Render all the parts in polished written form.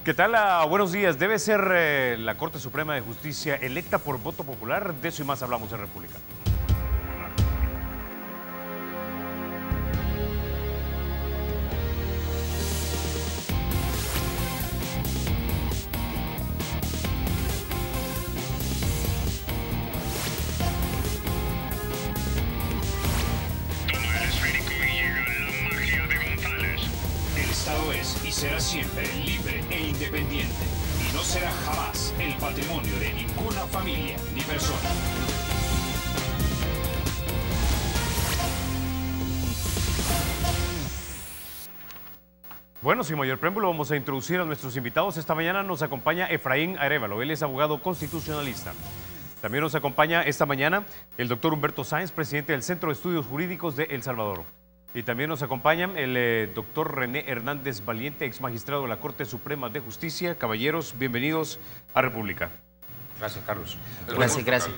¿Qué tal? Buenos días. ¿Debe ser la Corte Suprema de Justicia electa por voto popular? De eso y más hablamos en República. Es y será siempre libre e independiente, y no será jamás el patrimonio de ninguna familia ni persona. Bueno, sin mayor preámbulo, vamos a introducir a nuestros invitados. Esta mañana nos acompaña Efraín Arévalo, él es abogado constitucionalista. También nos acompaña esta mañana el doctor Humberto Sáenz, presidente del Centro de Estudios Jurídicos de El Salvador. Y también nos acompaña el doctor René Hernández Valiente, ex magistrado de la Corte Suprema de Justicia. Caballeros, bienvenidos a República. Gracias, Carlos. Gracias.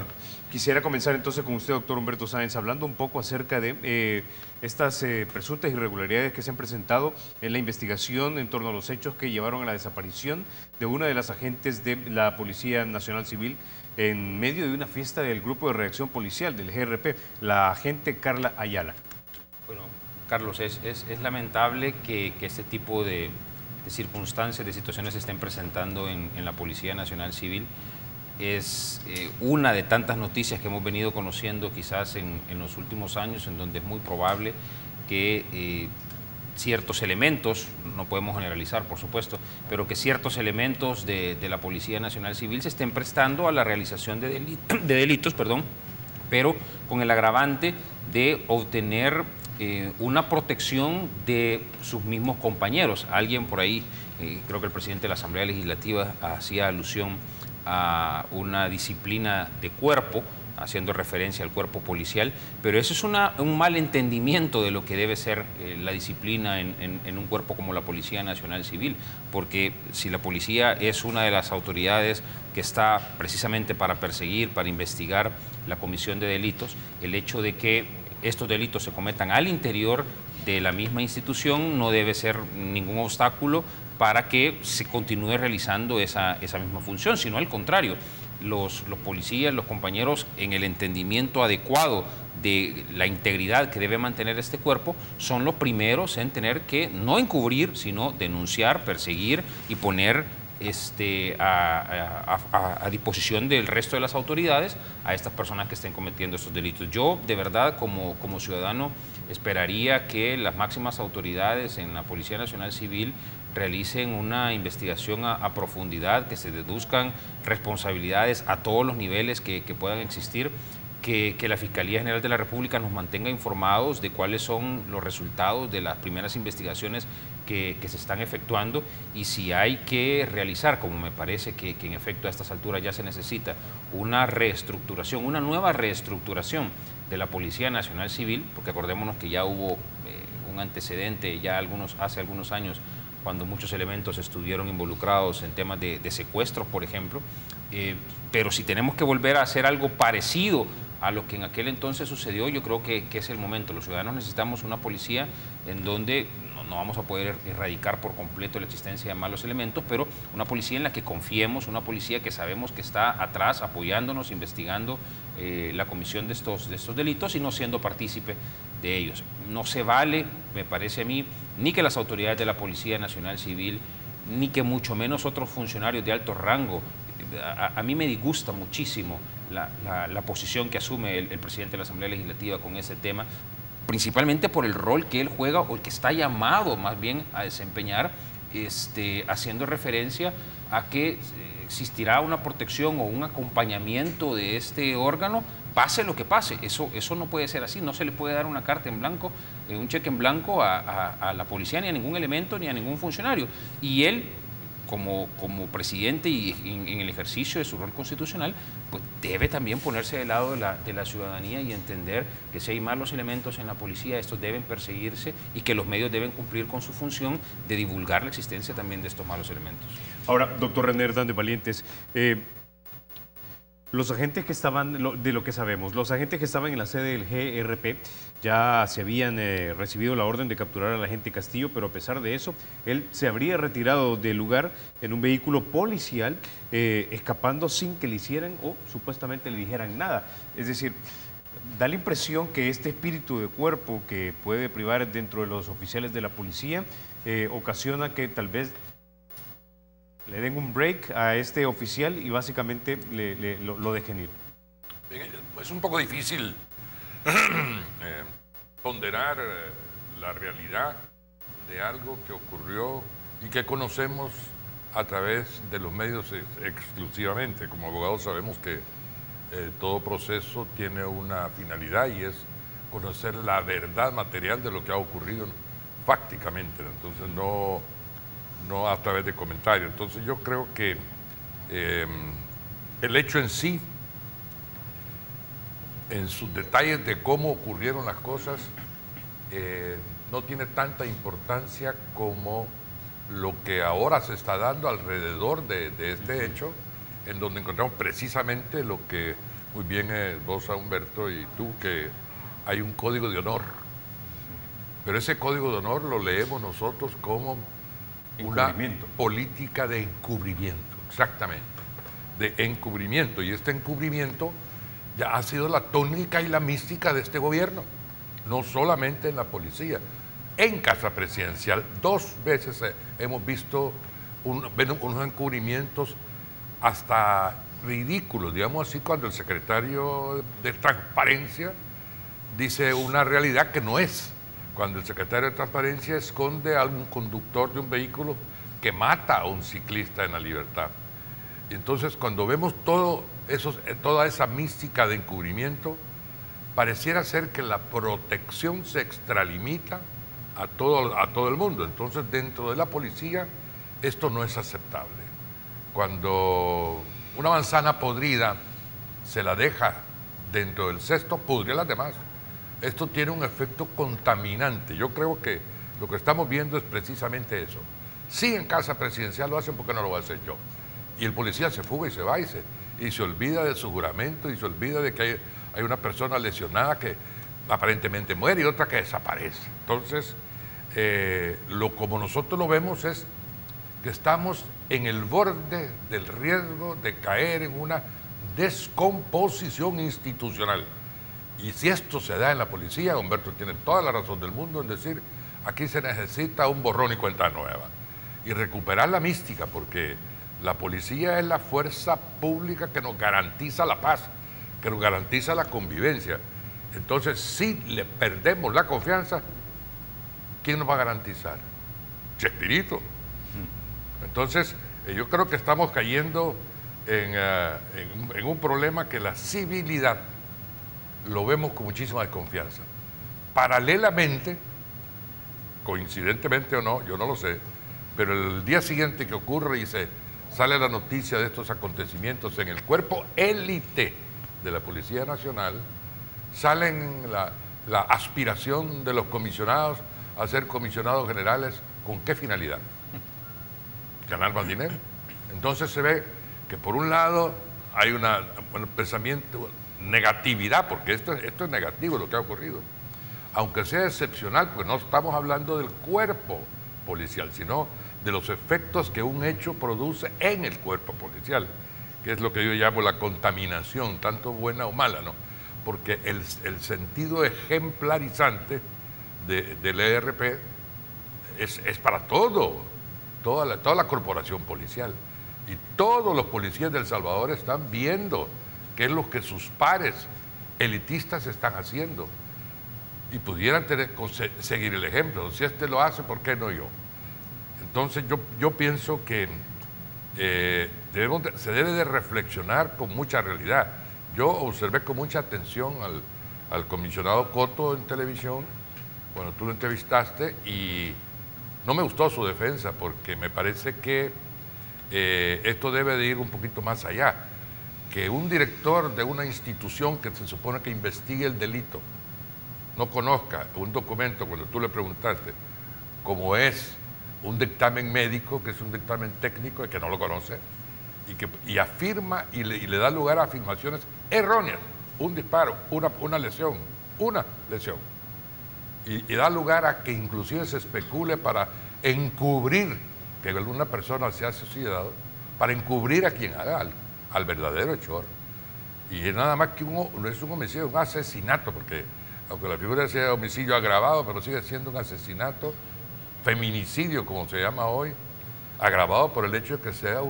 Quisiera comenzar entonces con usted, doctor Humberto Sáenz, hablando un poco acerca de estas presuntas irregularidades que se han presentado en la investigación en torno a los hechos que llevaron a la desaparición de una de las agentes de la Policía Nacional Civil en medio de una fiesta del Grupo de Reacción Policial, del GRP, la agente Carla Ayala. Bueno, Carlos, es lamentable que este tipo de circunstancias, de situaciones se estén presentando en la Policía Nacional Civil. Es una de tantas noticias que hemos venido conociendo quizás en los últimos años, en donde es muy probable que ciertos elementos, no podemos generalizar por supuesto, pero que ciertos elementos de la Policía Nacional Civil se estén prestando a la realización de delitos, pero con el agravante de obtener una protección de sus mismos compañeros. Alguien por ahí, creo que el presidente de la Asamblea Legislativa hacía alusión a una disciplina de cuerpo, haciendo referencia al cuerpo policial, pero eso es un mal entendimiento de lo que debe ser la disciplina en un cuerpo como la Policía Nacional Civil, porque si la policía es una de las autoridades que está precisamente para perseguir, para investigar la comisión de delitos, el hecho de que estos delitos se cometan al interior de la misma institución no debe ser ningún obstáculo para que se continúe realizando esa misma función, sino al contrario, los policías, los compañeros, en el entendimiento adecuado de la integridad que debe mantener este cuerpo, son los primeros en tener que no encubrir, sino denunciar, perseguir y poner a disposición del resto de las autoridades a estas personas que estén cometiendo estos delitos. Yo, de verdad, como ciudadano, esperaría que las máximas autoridades en la Policía Nacional Civil realicen una investigación a profundidad, que se deduzcan responsabilidades a todos los niveles que puedan existir, que la Fiscalía General de la República nos mantenga informados de cuáles son los resultados de las primeras investigaciones que se están efectuando, y si hay que realizar, como me parece que en efecto a estas alturas ya se necesita, una reestructuración, una nueva reestructuración de la Policía Nacional Civil, porque acordémonos que ya hubo un antecedente ya hace algunos años, cuando muchos elementos estuvieron involucrados en temas de secuestros, por ejemplo, pero si tenemos que volver a hacer algo parecido a lo que en aquel entonces sucedió, yo creo que es el momento. Los ciudadanos necesitamos una policía en donde no vamos a poder erradicar por completo la existencia de malos elementos, pero una policía en la que confiemos, una policía que sabemos que está atrás apoyándonos, investigando la comisión de estos delitos y no siendo partícipe de ellos. No se vale, me parece a mí, ni que las autoridades de la Policía Nacional Civil, ni que mucho menos otros funcionarios de alto rango. A mí me disgusta muchísimo la posición que asume el presidente de la Asamblea Legislativa con ese tema, principalmente por el rol que él juega o el que está llamado más bien a desempeñar, haciendo referencia a que existirá una protección o un acompañamiento de este órgano, pase lo que pase. Eso no puede ser así, no se le puede dar una carta en blanco, un cheque en blanco a la policía, ni a ningún elemento, ni a ningún funcionario. Y él, como presidente y en el ejercicio de su rol constitucional, pues debe también ponerse del lado de la ciudadanía y entender que si hay malos elementos en la policía, estos deben perseguirse y que los medios deben cumplir con su función de divulgar la existencia también de estos malos elementos. Ahora, doctor René Hernández Valientes, Los agentes que estaban, de lo que sabemos, los agentes que estaban en la sede del GRP ya se habían recibido la orden de capturar al agente Castillo, pero a pesar de eso, él se habría retirado del lugar en un vehículo policial, escapando sin que le hicieran o supuestamente le dijeran nada. Es decir, da la impresión que este espíritu de cuerpo que puede privar dentro de los oficiales de la policía ocasiona que tal vez le den un break a este oficial y básicamente lo dejen ir. Es un poco difícil ponderar la realidad de algo que ocurrió y que conocemos a través de los medios exclusivamente. Como abogados sabemos que todo proceso tiene una finalidad y es conocer la verdad material de lo que ha ocurrido fácticamente. Entonces no a través de comentarios. Entonces yo creo que el hecho en sí, en sus detalles de cómo ocurrieron las cosas, no tiene tanta importancia como lo que ahora se está dando alrededor de este hecho, en donde encontramos precisamente lo que muy bien vos, Humberto, y tú, que hay un código de honor. Pero ese código de honor lo leemos nosotros como una política de encubrimiento, exactamente, de encubrimiento. Y este encubrimiento ya ha sido la tónica y la mística de este gobierno, no solamente en la policía. En Casa Presidencial 2 veces hemos visto unos encubrimientos hasta ridículos, digamos así, cuando el secretario de Transparencia dice una realidad que no es. Cuando el secretario de Transparencia esconde a algún conductor de un vehículo que mata a un ciclista en La Libertad. Entonces, cuando vemos toda esa mística de encubrimiento, pareciera ser que la protección se extralimita a todo el mundo. Entonces, dentro de la policía, esto no es aceptable. Cuando una manzana podrida se la deja dentro del cesto, pudre las demás. Esto tiene un efecto contaminante. Yo creo que lo que estamos viendo es precisamente eso. Si en Casa Presidencial lo hacen, ¿por qué no lo voy a hacer yo? Y el policía se fuga y se va y se olvida de su juramento y se olvida de que hay una persona lesionada que aparentemente muere y otra que desaparece. Entonces, como nosotros lo vemos es que estamos en el borde del riesgo de caer en una descomposición institucional. Y si esto se da en la policía, Humberto tiene toda la razón del mundo en decir, aquí se necesita un borrón y cuenta nueva. Y recuperar la mística, porque la policía es la fuerza pública que nos garantiza la paz, que nos garantiza la convivencia. Entonces, si le perdemos la confianza, ¿quién nos va a garantizar? Chespirito. Entonces, yo creo que estamos cayendo en un problema que la civilidad lo vemos con muchísima desconfianza. Paralelamente, coincidentemente o no, yo no lo sé, pero el día siguiente que ocurre y sale la noticia de estos acontecimientos en el cuerpo élite de la Policía Nacional, salen la aspiración de los comisionados a ser comisionados generales. ¿Con qué finalidad? Ganar más dinero. Entonces se ve que por un lado hay un pensamiento, negatividad, porque esto es negativo lo que ha ocurrido. Aunque sea excepcional, pues no estamos hablando del cuerpo policial, sino de los efectos que un hecho produce en el cuerpo policial, que es lo que yo llamo la contaminación, tanto buena o mala, ¿no? Porque el sentido ejemplarizante del ERP es para toda la corporación policial. Y todos los policías de El Salvador están viendo qué es lo que sus pares elitistas están haciendo. Y pudieran seguir el ejemplo. Si este lo hace, ¿por qué no yo? Entonces yo pienso que se debe de reflexionar con mucha realidad. Yo observé con mucha atención al comisionado Cotto en televisión, cuando tú lo entrevistaste, y no me gustó su defensa, porque me parece que esto debe de ir un poquito más allá. Que un director de una institución que se supone que investigue el delito no conozca un documento, cuando tú le preguntaste, como es un dictamen médico, que es un dictamen técnico y que no lo conoce, y afirma y le da lugar a afirmaciones erróneas. Un disparo, una lesión. Y da lugar a que inclusive se especule para encubrir que alguna persona se ha suicidado, para encubrir a quien haga al verdadero hechor. Y es nada más que no es un homicidio, un asesinato, porque aunque la figura sea homicidio agravado, pero sigue siendo un asesinato, feminicidio como se llama hoy, agravado por el hecho de que sea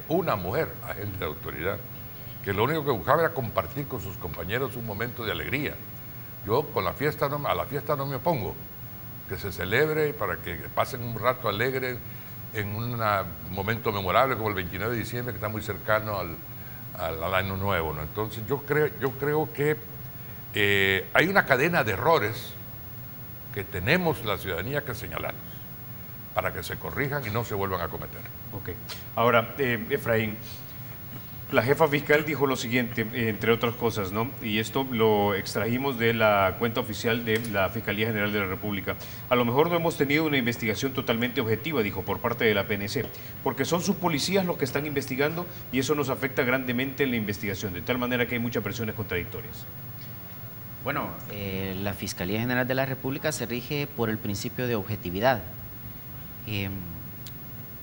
una mujer agente de autoridad, que lo único que buscaba era compartir con sus compañeros un momento de alegría. Yo a la fiesta no me opongo, que se celebre para que pasen un rato alegre en un momento memorable como el 29 de diciembre, que está muy cercano al Año Nuevo, ¿no? Entonces yo creo que hay una cadena de errores que tenemos la ciudadanía que señalarlos para que se corrijan y no se vuelvan a cometer. Ok. Ahora, Efraín, la jefa fiscal dijo lo siguiente, entre otras cosas, ¿no? Y esto lo extrajimos de la cuenta oficial de la Fiscalía General de la República. A lo mejor no hemos tenido una investigación totalmente objetiva, dijo, por parte de la PNC, porque son sus policías los que están investigando y eso nos afecta grandemente en la investigación, de tal manera que hay muchas versiones contradictorias. Bueno, la Fiscalía General de la República se rige por el principio de objetividad.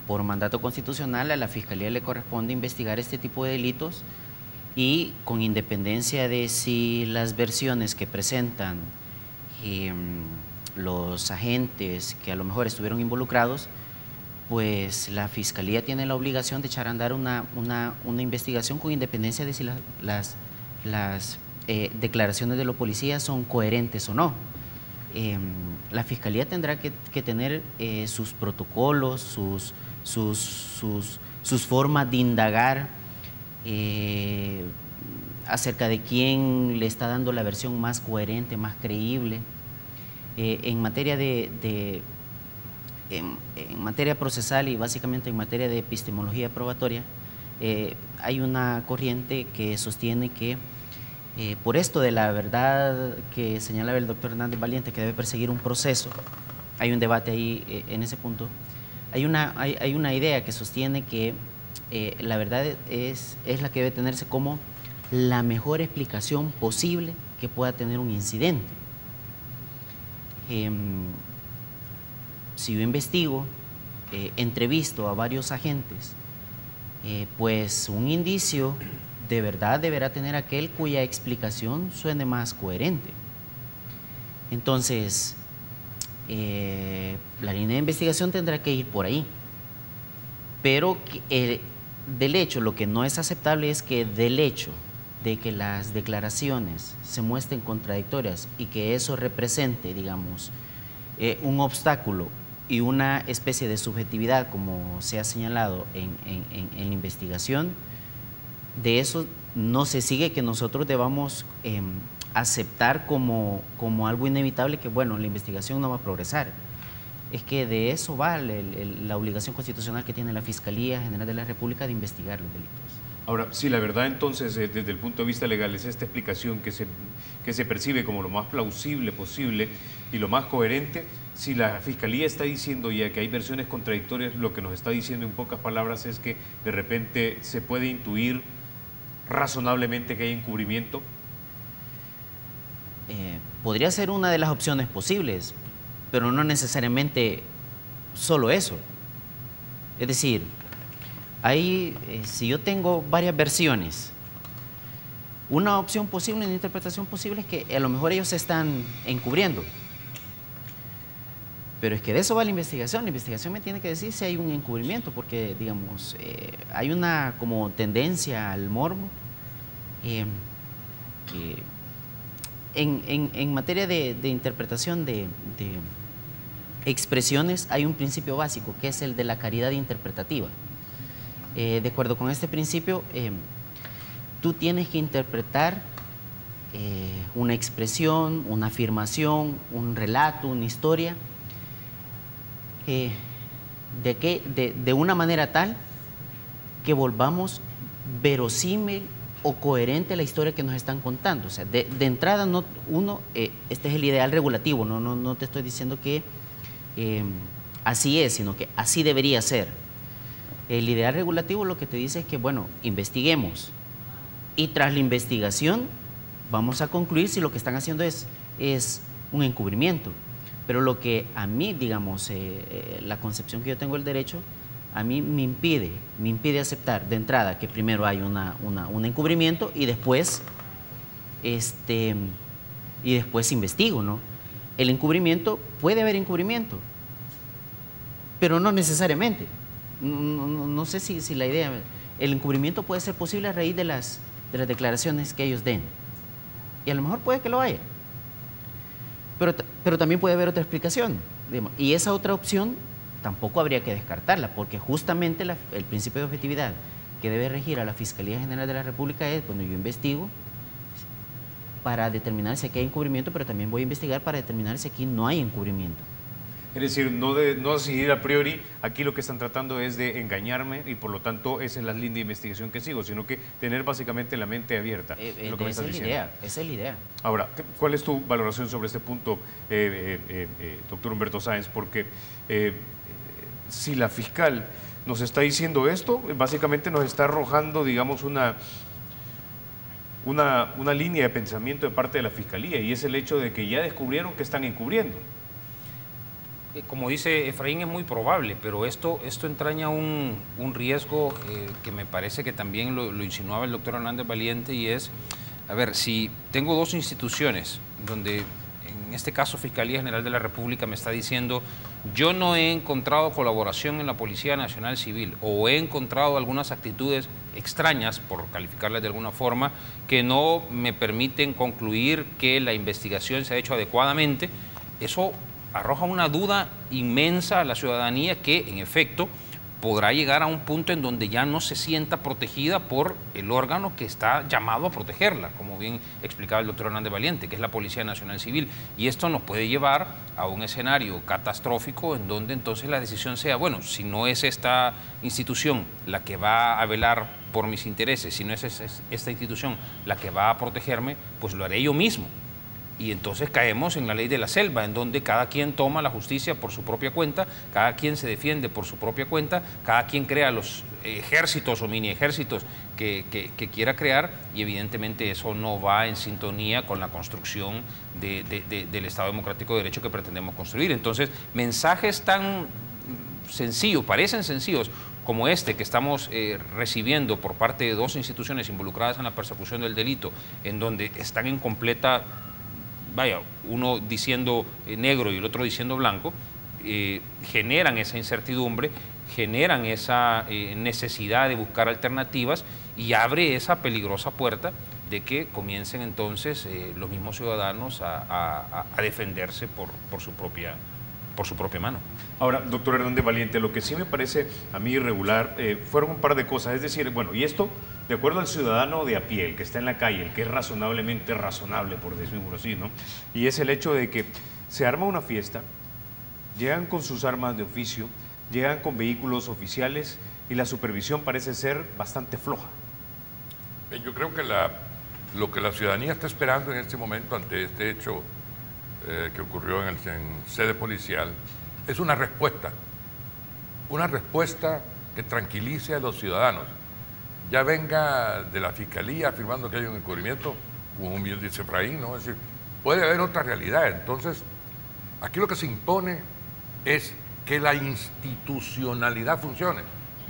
Por mandato constitucional a la Fiscalía le corresponde investigar este tipo de delitos y con independencia de si las versiones que presentan los agentes que a lo mejor estuvieron involucrados, pues la Fiscalía tiene la obligación de echar a andar una investigación con independencia de si las declaraciones de los policías son coherentes o no. La Fiscalía tendrá que tener sus protocolos, sus formas de indagar acerca de quién le está dando la versión más coherente, más creíble. En materia en materia procesal y básicamente en materia de epistemología probatoria, hay una corriente que sostiene que por esto de la verdad que señalaba el doctor Hernández Valiente, que debe perseguir un proceso, hay un debate ahí en ese punto. Hay una idea que sostiene que la verdad es la que debe tenerse como la mejor explicación posible que pueda tener un incidente. Si yo investigo, entrevisto a varios agentes, pues un indicio de verdad deberá tener aquel cuya explicación suene más coherente. Entonces, la línea de investigación tendrá que ir por ahí. Pero del hecho, lo que no es aceptable es que del hecho de que las declaraciones se muestren contradictorias y que eso represente, digamos, un obstáculo y una especie de subjetividad, como se ha señalado en la investigación, de eso no se sigue que nosotros debamos aceptar como algo inevitable que, bueno, la investigación no va a progresar. Es que de eso va la obligación constitucional que tiene la Fiscalía General de la República de investigar los delitos. Ahora, si la verdad entonces, desde el punto de vista legal, es esta explicación que se percibe como lo más plausible posible y lo más coherente, si la Fiscalía está diciendo ya que hay versiones contradictorias, lo que nos está diciendo en pocas palabras es que de repente se puede intuir razonablemente que hay encubrimiento. Podría ser una de las opciones posibles, pero no necesariamente solo eso. Es decir, si yo tengo varias versiones, una opción posible, una interpretación posible es que a lo mejor ellos se están encubriendo. Pero es que de eso va la investigación me tiene que decir si hay un encubrimiento, porque, digamos, hay una como tendencia al morbo. En materia de interpretación de expresiones hay un principio básico, que es el de la caridad interpretativa. De acuerdo con este principio, tú tienes que interpretar una expresión, una afirmación, un relato, una historia, de una manera tal que volvamos verosímil o coherente la historia que nos están contando. O sea, de entrada, este es el ideal regulativo, no te estoy diciendo que así es, sino que así debería ser. El ideal regulativo lo que te dice es que, bueno, investiguemos y tras la investigación vamos a concluir si lo que están haciendo es un encubrimiento. Pero lo que a mí, digamos, la concepción que yo tengo del derecho, a mí me impide aceptar de entrada que primero hay un encubrimiento y después investigo, ¿no? El encubrimiento, puede haber encubrimiento, pero no necesariamente. No sé si la idea, el encubrimiento puede ser posible a raíz de las declaraciones que ellos den. Y a lo mejor puede que lo haya. Pero también puede haber otra explicación. Digamos, y esa otra opción tampoco habría que descartarla, porque justamente el principio de objetividad que debe regir a la Fiscalía General de la República es cuando yo investigo para determinar si aquí hay encubrimiento, pero también voy a investigar para determinar si aquí no hay encubrimiento. Es decir, no decidir a priori, aquí lo que están tratando es de engañarme y por lo tanto esa es la línea de investigación que sigo, sino que tener básicamente la mente abierta. Lo que me estás diciendo. Esa es la idea. Ahora, ¿cuál es tu valoración sobre este punto, doctor Humberto Sáenz? Porque si la fiscal nos está diciendo esto, básicamente nos está arrojando, digamos, una línea de pensamiento de parte de la Fiscalía, y es el hecho de que ya descubrieron que están encubriendo. Como dice Efraín, es muy probable, pero esto entraña un riesgo que me parece que también lo insinuaba el doctor Hernández Valiente, y es, a ver, si tengo dos instituciones donde, en este caso Fiscalía General de la República me está diciendo, yo no he encontrado colaboración en la Policía Nacional Civil, o he encontrado algunas actitudes extrañas, por calificarlas de alguna forma, que no me permiten concluir que la investigación se ha hecho adecuadamente, eso arroja una duda inmensa a la ciudadanía que, en efecto, podrá llegar a un punto en donde ya no se sienta protegida por el órgano que está llamado a protegerla, como bien explicaba el doctor Hernández Valiente, que es la Policía Nacional Civil. Y esto nos puede llevar a un escenario catastrófico en donde entonces la decisión sea, bueno, si no es esta institución la que va a velar por mis intereses, si no es esta institución la que va a protegerme, pues lo haré yo mismo. Y entonces caemos en la ley de la selva, en donde cada quien toma la justicia por su propia cuenta, cada quien se defiende por su propia cuenta, cada quien crea los ejércitos o mini ejércitos que quiera crear, y evidentemente eso no va en sintonía con la construcción del Estado Democrático de Derecho que pretendemos construir. Entonces, mensajes tan sencillos, parecen sencillos, como este que estamos recibiendo por parte de dos instituciones involucradas en la persecución del delito, en donde están en completa... vaya, uno diciendo negro y el otro diciendo blanco, generan esa incertidumbre, generan esa necesidad de buscar alternativas, y abre esa peligrosa puerta de que comiencen entonces los mismos ciudadanos a defenderse por su propia mano. Ahora, doctor Hernández Valiente, lo que sí me parece a mí irregular fueron un par de cosas, es decir, bueno, y esto, de acuerdo al ciudadano de a pie, el que está en la calle, el que es razonablemente razonable, por decirlo así, ¿no? Y es el hecho de que se arma una fiesta, llegan con sus armas de oficio, llegan con vehículos oficiales y la supervisión parece ser bastante floja. Yo creo que lo que la ciudadanía está esperando en este momento ante este hecho que ocurrió en sede policial es una respuesta que tranquilice a los ciudadanos. Ya venga de la Fiscalía afirmando que hay un encubrimiento, como bien dice Efraín, ¿no? Es decir, puede haber otra realidad. Entonces, aquí lo que se impone es que la institucionalidad funcione.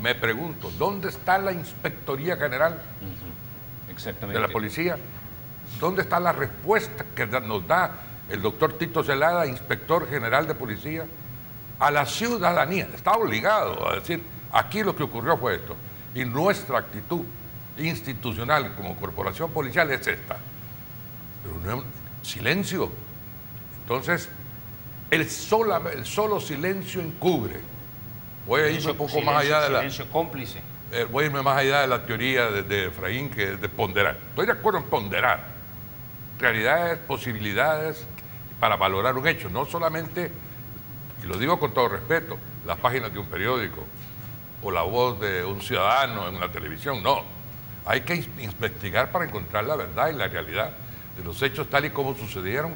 Me pregunto, ¿dónde está la Inspectoría General Exactamente. de la Policía? ¿Dónde está la respuesta que nos da el doctor Tito Celada, Inspector General de Policía, a la ciudadanía? Está obligado a decir, aquí lo que ocurrió fue esto. Y nuestra actitud institucional como corporación policial es esta. Pero no, silencio. Entonces, el solo silencio encubre. Voy a irme un poco más allá de la... Silencio cómplice. Voy a irme más allá de la teoría de Efraín, que es de ponderar. Estoy de acuerdo en ponderar realidades, posibilidades para valorar un hecho, no solamente, y lo digo con todo respeto, las páginas de un periódico o la voz de un ciudadano en una televisión, no. Hay que investigar para encontrar la verdad y la realidad de los hechos tal y como sucedieron,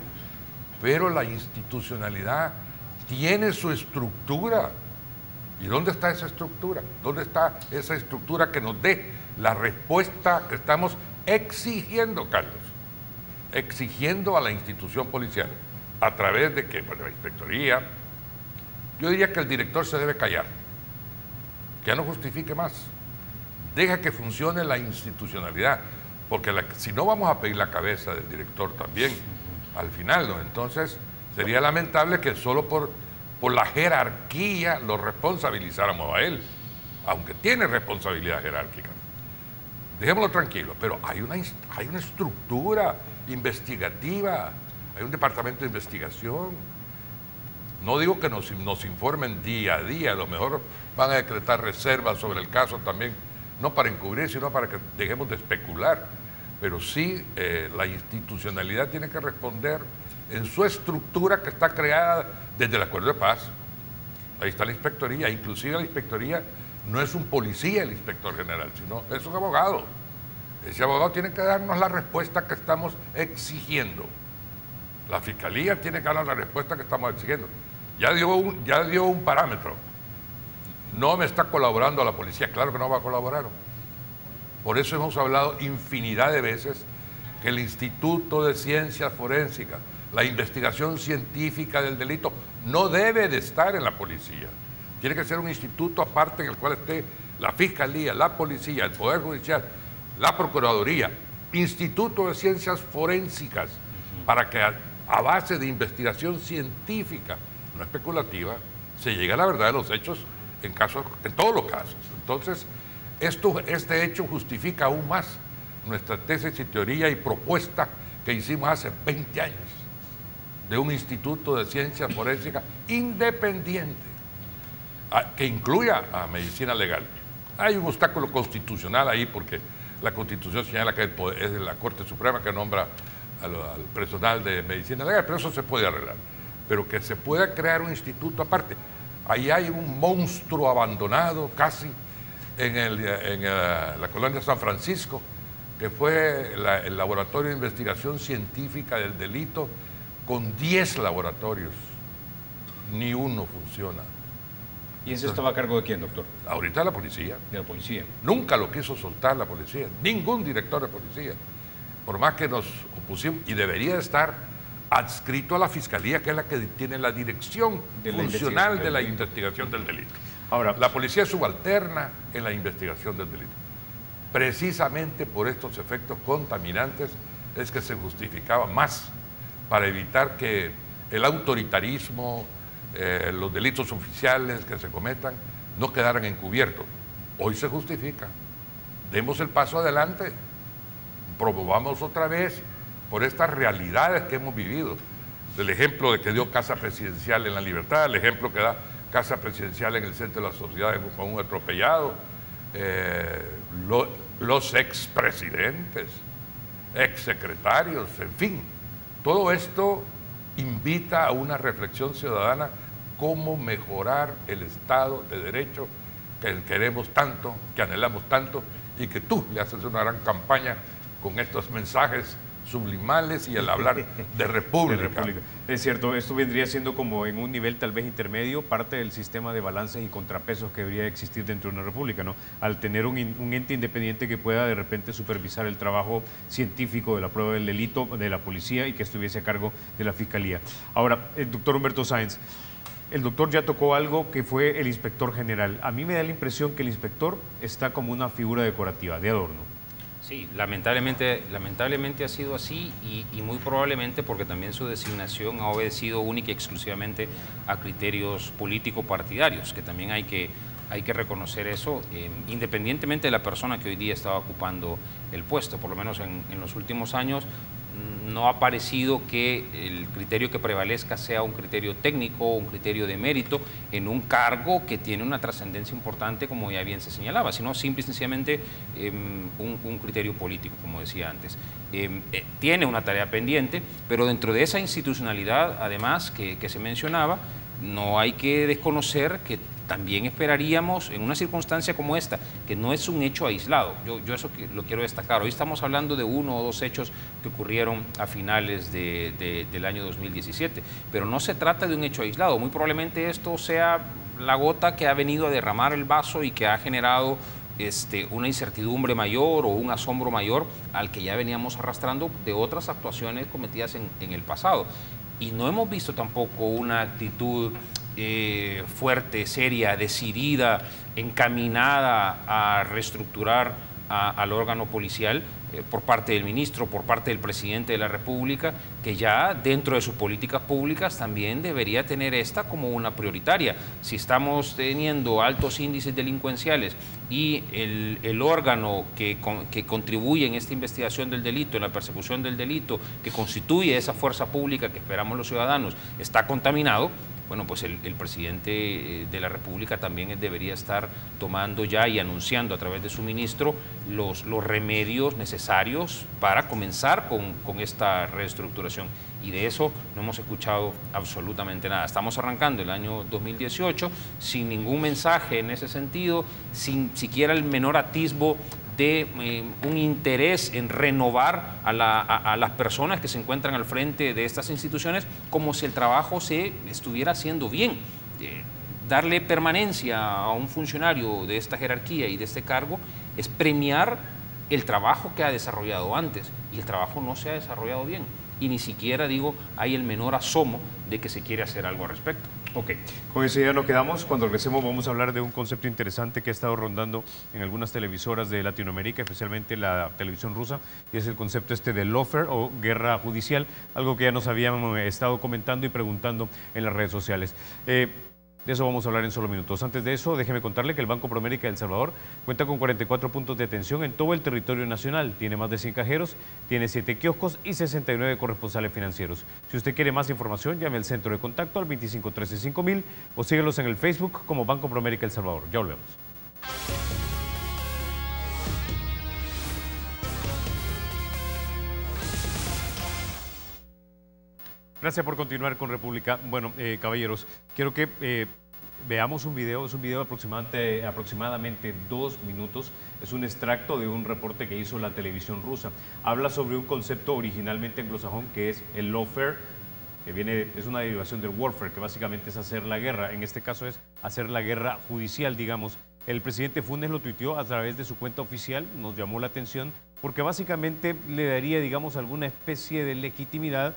pero la institucionalidad tiene su estructura. ¿Y dónde está esa estructura? ¿Dónde está esa estructura que nos dé la respuesta que estamos exigiendo, Carlos? Exigiendo a la institución policial, a través de que, bueno, la inspectoría, yo diría que el director se debe callar, que ya no justifique más, deja que funcione la institucionalidad, porque si no vamos a pedir la cabeza del director también, al final, ¿no? Entonces sería lamentable que solo por la jerarquía lo responsabilizáramos a él, aunque tiene responsabilidad jerárquica. Dejémoslo tranquilo, pero hay una estructura investigativa, hay un departamento de investigación. No digo que nos informen día a día, a lo mejor van a decretar reservas sobre el caso también, no para encubrir, sino para que dejemos de especular. Pero sí, la institucionalidad tiene que responder en su estructura que está creada desde el Acuerdo de Paz. Ahí está la inspectoría, inclusive la inspectoría no es un policía el inspector general, sino es un abogado. Ese abogado tiene que darnos la respuesta que estamos exigiendo. La fiscalía tiene que darnos la respuesta que estamos exigiendo. Ya dio un parámetro. No me está colaborando la policía, claro que no va a colaborar. Por eso hemos hablado infinidad de veces que el Instituto de Ciencias Forensicas, la investigación científica del delito, no debe de estar en la policía. Tiene que ser un instituto aparte en el cual esté la Fiscalía, la Policía, el Poder Judicial, la Procuraduría, Instituto de Ciencias Forensicas, para que a base de investigación científica, no especulativa, se llegue a la verdad de los hechos en todos los casos. Entonces, este hecho justifica aún más nuestra tesis y teoría y propuesta que hicimos hace 20 años de un Instituto de Ciencias Forensicas independiente, que incluya a medicina legal. Hay un obstáculo constitucional ahí porque la Constitución señala que es la Corte Suprema que nombra al personal de medicina legal, pero eso se puede arreglar. Pero que se pueda crear un instituto aparte. Ahí hay un monstruo abandonado casi en la colonia San Francisco, que fue el laboratorio de investigación científica del delito, con 10 laboratorios. Ni uno funciona. ¿Y eso estaba a cargo de quién, doctor? Ahorita la policía. De la policía. Nunca lo quiso soltar la policía, ningún director de policía. Por más que nos opusimos, y debería estar adscrito a la Fiscalía, que es la que tiene la dirección funcional de la investigación del delito. Ahora, la policía es subalterna en la investigación del delito. Precisamente por estos efectos contaminantes es que se justificaba más para evitar que el autoritarismo, los delitos oficiales que se cometan, no quedaran encubiertos. Hoy se justifica. Demos el paso adelante, promovamos otra vez por estas realidades que hemos vivido. El ejemplo de que dio Casa Presidencial en La Libertad, el ejemplo que da Casa Presidencial en el Centro de la Sociedad con un atropellado, los expresidentes, exsecretarios, en fin. Todo esto invita a una reflexión ciudadana cómo mejorar el Estado de Derecho que queremos tanto, que anhelamos tanto, y que tú le haces una gran campaña con estos mensajes sublimales y al hablar de república. Es cierto, esto vendría siendo como en un nivel tal vez intermedio, parte del sistema de balances y contrapesos que debería existir dentro de una república, ¿no? Al tener un ente independiente que pueda de repente supervisar el trabajo científico de la prueba del delito de la policía y que estuviese a cargo de la fiscalía. Ahora, el doctor Humberto Sáenz, el doctor ya tocó algo que fue el inspector general. A mí me da la impresión que el inspector está como una figura decorativa, de adorno. Sí, lamentablemente ha sido así y muy probablemente porque también su designación ha obedecido única y exclusivamente a criterios político-partidarios, que también hay que reconocer eso, independientemente de la persona que hoy día estaba ocupando el puesto. Por lo menos en los últimos años no ha parecido que el criterio que prevalezca sea un criterio técnico o un criterio de mérito en un cargo que tiene una trascendencia importante, como ya bien se señalaba, sino simple y sencillamente un criterio político, como decía antes. Tiene una tarea pendiente, pero dentro de esa institucionalidad, además, que se mencionaba, no hay que desconocer que también esperaríamos en una circunstancia como esta, que no es un hecho aislado. Yo eso lo quiero destacar. Hoy estamos hablando de 1 o 2 hechos que ocurrieron a finales del año 2017, pero no se trata de un hecho aislado. Muy probablemente esto sea la gota que ha venido a derramar el vaso y que ha generado una incertidumbre mayor o un asombro mayor al que ya veníamos arrastrando de otras actuaciones cometidas en el pasado. Y no hemos visto tampoco una actitud fuerte, seria, decidida, encaminada a reestructurar al órgano policial por parte del ministro, por parte del presidente de la República, que ya dentro de sus políticas públicas también debería tener esta como una prioritaria. Si estamos teniendo altos índices delincuenciales y el órgano que contribuye en esta investigación del delito, en la persecución del delito, que constituye esa fuerza pública que esperamos los ciudadanos, está contaminado, bueno, pues el presidente de la República también debería estar tomando ya y anunciando a través de su ministro los remedios necesarios para comenzar con esta reestructuración. Y de eso no hemos escuchado absolutamente nada. Estamos arrancando el año 2018 sin ningún mensaje en ese sentido, sin siquiera el menor atisbo de un interés en renovar a las personas que se encuentran al frente de estas instituciones, como si el trabajo se estuviera haciendo bien. Darle permanencia a un funcionario de esta jerarquía y de este cargo es premiar el trabajo que ha desarrollado antes, y el trabajo no se ha desarrollado bien, y ni siquiera, digo, hay el menor asomo de que se quiere hacer algo al respecto. Ok, con eso ya nos quedamos. Cuando regresemos vamos a hablar de un concepto interesante que ha estado rondando en algunas televisoras de Latinoamérica, especialmente la televisión rusa, y es el concepto de lawfare o guerra judicial, algo que ya nos habíamos estado comentando y preguntando en las redes sociales. De eso vamos a hablar en solo minutos. Antes de eso, déjeme contarle que el Banco Promérica de El Salvador cuenta con 44 puntos de atención en todo el territorio nacional. Tiene más de 100 cajeros, tiene 7 kioscos y 69 corresponsales financieros. Si usted quiere más información, llame al centro de contacto al 2513-5000 o síguelos en el Facebook como Banco Promérica El Salvador. Ya volvemos. Gracias por continuar con República. Bueno, caballeros, quiero que veamos un video. Es un video de aproximadamente 2 minutos. Es un extracto de un reporte que hizo la televisión rusa. Habla sobre un concepto originalmente anglosajón que es el lawfare, que es una derivación del warfare, que básicamente es hacer la guerra. En este caso es hacer la guerra judicial, digamos. El presidente Funes lo tuiteó a través de su cuenta oficial. Nos llamó la atención porque básicamente le daría, digamos, alguna especie de legitimidad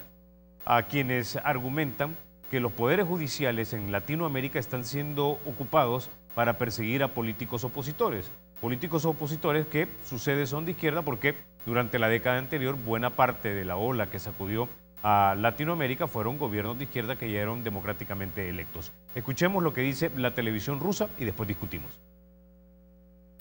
a quienes argumentan que los poderes judiciales en Latinoamérica están siendo ocupados para perseguir a políticos opositores. Políticos opositores que su sede son de izquierda porque durante la década anterior buena parte de la ola que sacudió a Latinoamérica fueron gobiernos de izquierda que ya eran democráticamente electos. Escuchemos lo que dice la televisión rusa y después discutimos.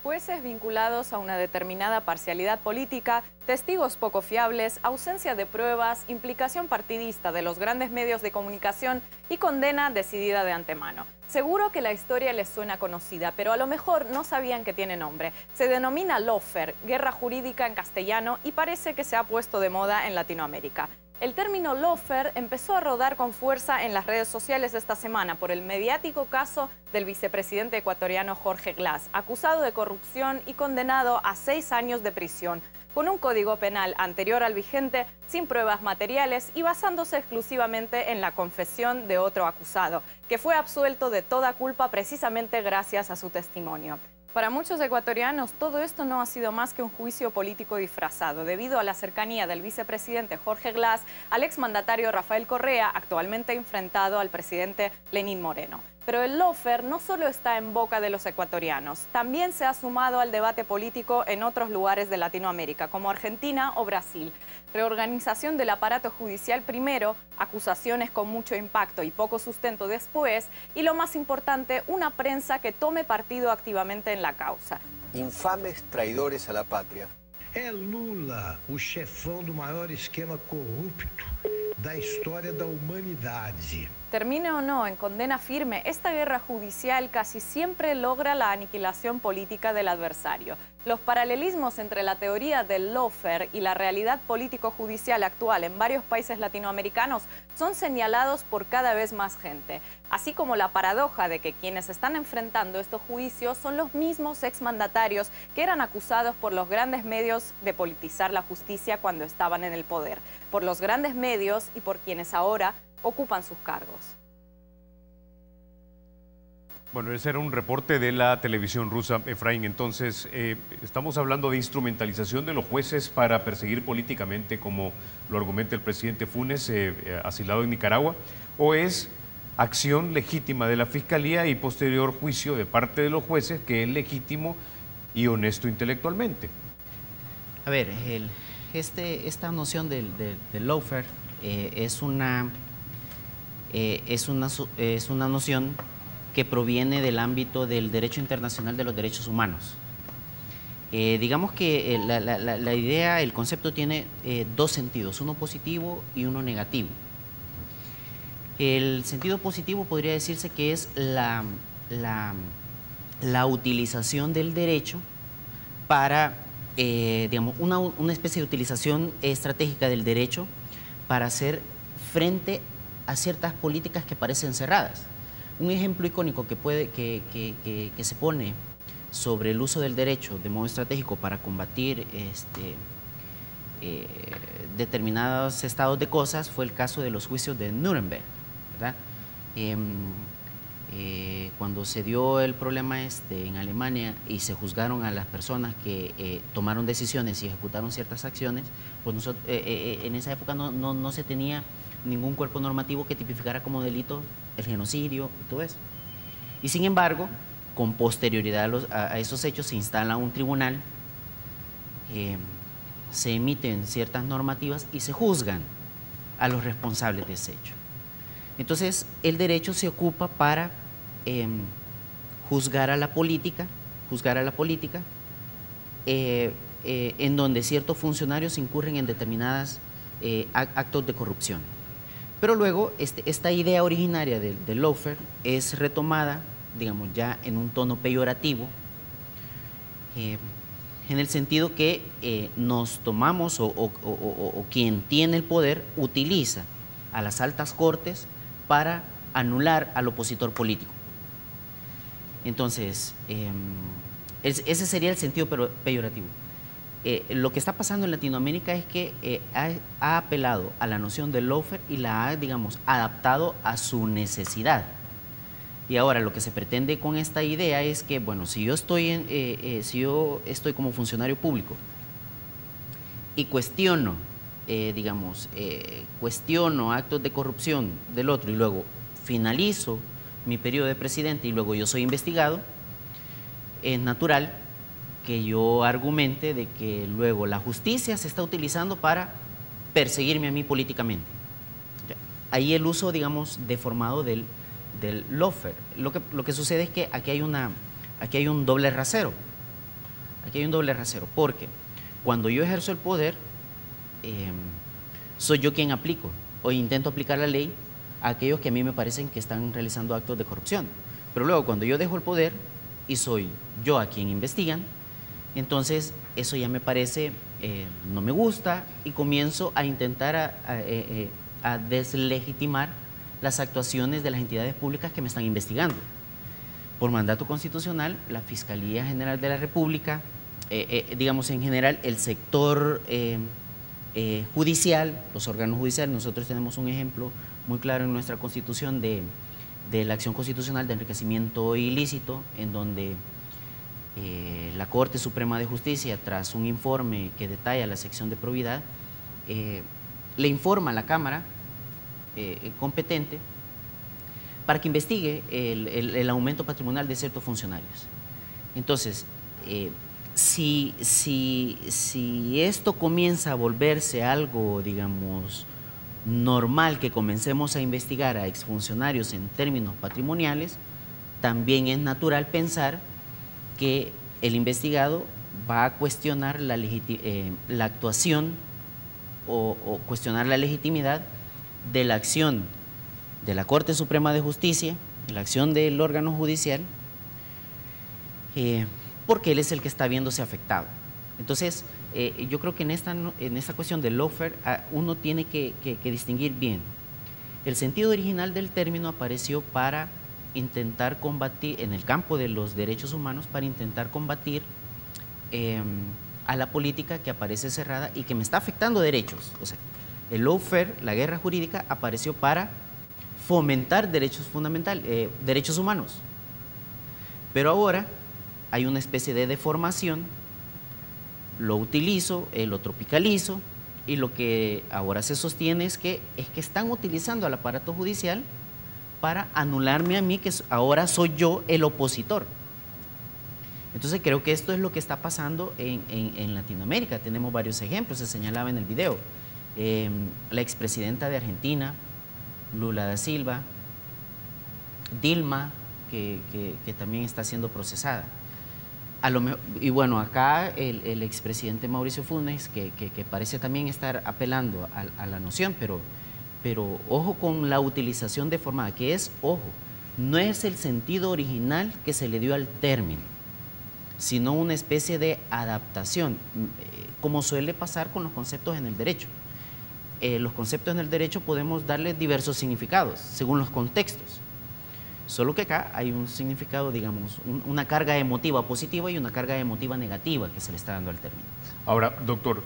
Jueces vinculados a una determinada parcialidad política, testigos poco fiables, ausencia de pruebas, implicación partidista de los grandes medios de comunicación y condena decidida de antemano. Seguro que la historia les suena conocida, pero a lo mejor no sabían que tiene nombre. Se denomina lawfare, guerra jurídica en castellano, y parece que se ha puesto de moda en Latinoamérica. El término lawfare empezó a rodar con fuerza en las redes sociales esta semana por el mediático caso del vicepresidente ecuatoriano Jorge Glass, acusado de corrupción y condenado a 6 años de prisión, con un código penal anterior al vigente, sin pruebas materiales y basándose exclusivamente en la confesión de otro acusado, que fue absuelto de toda culpa precisamente gracias a su testimonio. Para muchos ecuatorianos, todo esto no ha sido más que un juicio político disfrazado, debido a la cercanía del vicepresidente Jorge Glass al exmandatario Rafael Correa, actualmente enfrentado al presidente Lenín Moreno. Pero el lawfare no solo está en boca de los ecuatorianos, también se ha sumado al debate político en otros lugares de Latinoamérica, como Argentina o Brasil. Reorganización del aparato judicial primero, acusaciones con mucho impacto y poco sustento después, y lo más importante, una prensa que tome partido activamente en la causa. Infames traidores a la patria. É Lula o chefão do maior esquema corrupto da história da humanidade. Termine o no en condena firme, esta guerra judicial casi siempre logra la aniquilación política del adversario. Los paralelismos entre la teoría del lawfare y la realidad político-judicial actual en varios países latinoamericanos son señalados por cada vez más gente, así como la paradoja de que quienes están enfrentando estos juicios son los mismos exmandatarios que eran acusados por los grandes medios de politizar la justicia cuando estaban en el poder, por los grandes medios y por quienes ahora ocupan sus cargos. Bueno, ese era un reporte de la televisión rusa, Efraín. Entonces, estamos hablando de instrumentalización de los jueces para perseguir políticamente, como lo argumenta el presidente Funes, asilado en Nicaragua, o es acción legítima de la Fiscalía y posterior juicio de parte de los jueces, que es legítimo y honesto intelectualmente. A ver, esta noción del lawfare es una noción que proviene del ámbito del derecho internacional de los derechos humanos. Digamos que la idea, el concepto tiene dos sentidos, uno positivo y uno negativo. El sentido positivo podría decirse que es la utilización del derecho para, digamos, una especie de utilización estratégica del derecho para hacer frente a ciertas políticas que parecen cerradas. Un ejemplo icónico que se pone sobre el uso del derecho de modo estratégico para combatir determinados estados de cosas fue el caso de los juicios de Nuremberg, ¿verdad? Cuando se dio el problema en Alemania y se juzgaron a las personas que tomaron decisiones y ejecutaron ciertas acciones, pues en esa época no se tenía ningún cuerpo normativo que tipificara como delito el genocidio y todo eso. Y sin embargo, con posterioridad a esos hechos se instala un tribunal, se emiten ciertas normativas y se juzgan a los responsables de ese hecho. Entonces, el derecho se ocupa para juzgar a la política, en donde ciertos funcionarios incurren en determinados actos de corrupción. Pero luego, esta idea originaria del lawfare es retomada, digamos, ya en un tono peyorativo, en el sentido que nos tomamos o quien tiene el poder utiliza a las altas cortes para anular al opositor político. Entonces, ese sería el sentido peyorativo. Lo que está pasando en Latinoamérica es que ha apelado a la noción del lawfare y la ha, digamos, adaptado a su necesidad. Y ahora lo que se pretende con esta idea es que, bueno, si yo estoy como funcionario público y cuestiono actos de corrupción del otro y luego finalizo mi periodo de presidente y luego yo soy investigado, es natural que yo argumente de que luego la justicia se está utilizando para perseguirme a mí políticamente. Ahí el uso, digamos, deformado del lawfare. Lo que sucede es que aquí hay un doble rasero. Porque cuando yo ejerzo el poder, soy yo quien aplico o intento aplicar la ley a aquellos que a mí me parecen que están realizando actos de corrupción. Pero luego, cuando yo dejo el poder y soy yo a quien investigan, entonces eso ya me parece, no me gusta y comienzo a intentar a deslegitimar las actuaciones de las entidades públicas que me están investigando. Por mandato constitucional, la Fiscalía General de la República, digamos en general el sector judicial, los órganos judiciales, nosotros tenemos un ejemplo muy claro en nuestra Constitución de la acción constitucional de enriquecimiento ilícito, en donde la Corte Suprema de Justicia, tras un informe que detalla la sección de probidad, le informa a la Cámara competente para que investigue el aumento patrimonial de ciertos funcionarios. Entonces, si esto comienza a volverse algo, digamos, normal, que comencemos a investigar a exfuncionarios en términos patrimoniales, también es natural pensar que el investigado va a cuestionar la actuación o cuestionar la legitimidad de la acción de la Corte Suprema de Justicia, de la acción del órgano judicial, porque él es el que está viéndose afectado. Entonces, yo creo que en esta cuestión del lawfare uno tiene que distinguir bien. El sentido original del término apareció para intentar combatir, en el campo de los derechos humanos, para intentar combatir a la política que aparece cerrada y que me está afectando derechos. O sea, el lawfare, la guerra jurídica, apareció para fomentar derechos fundamentales, derechos humanos. Pero ahora hay una especie de deformación, lo utilizo, lo tropicalizo, y lo que ahora se sostiene es que están utilizando al aparato judicial para anularme a mí, que ahora soy yo el opositor. Entonces creo que esto es lo que está pasando en Latinoamérica. Tenemos varios ejemplos, se señalaba en el video. La expresidenta de Argentina, Lula da Silva, Dilma, que también está siendo procesada. Y bueno, acá el expresidente Mauricio Funes, que parece también estar apelando a la noción, pero ojo con la utilización deformada, que es, ojo, no es el sentido original que se le dio al término, sino una especie de adaptación, como suele pasar con los conceptos en el derecho. Los conceptos en el derecho podemos darle diversos significados, según los contextos. Solo que acá hay un significado, digamos, una carga emotiva positiva y una carga emotiva negativa que se le está dando al término. Ahora, doctor,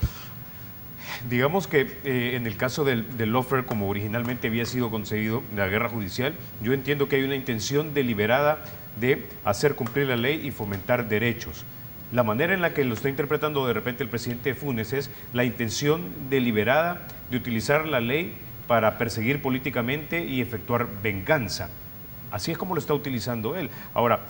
digamos que en el caso del lawfare, como originalmente había sido concebido, la guerra judicial, yo entiendo que hay una intención deliberada de hacer cumplir la ley y fomentar derechos. La manera en la que lo está interpretando de repente el presidente Funes es la intención deliberada de utilizar la ley para perseguir políticamente y efectuar venganza. Así es como lo está utilizando él. Ahora,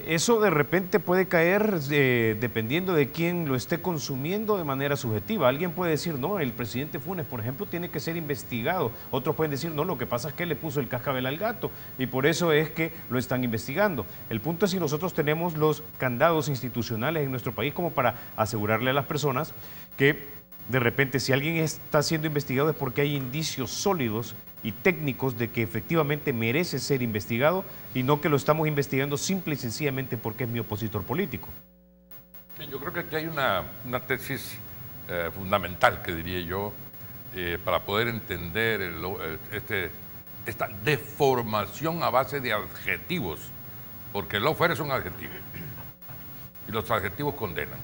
eso de repente puede caer dependiendo de quién lo esté consumiendo de manera subjetiva. Alguien puede decir, no, el presidente Funes, por ejemplo, tiene que ser investigado. Otros pueden decir, no, lo que pasa es que le puso el cascabel al gato y por eso es que lo están investigando. El punto es si nosotros tenemos los candados institucionales en nuestro país como para asegurarle a las personas que de repente si alguien está siendo investigado es porque hay indicios sólidos y técnicos de que efectivamente merece ser investigado y no que lo estamos investigando simple y sencillamente porque es mi opositor político. Sí, yo creo que aquí hay una tesis fundamental, que diría yo, para poder entender esta deformación a base de adjetivos, porque el lawfare es un adjetivo y los adjetivos condenan,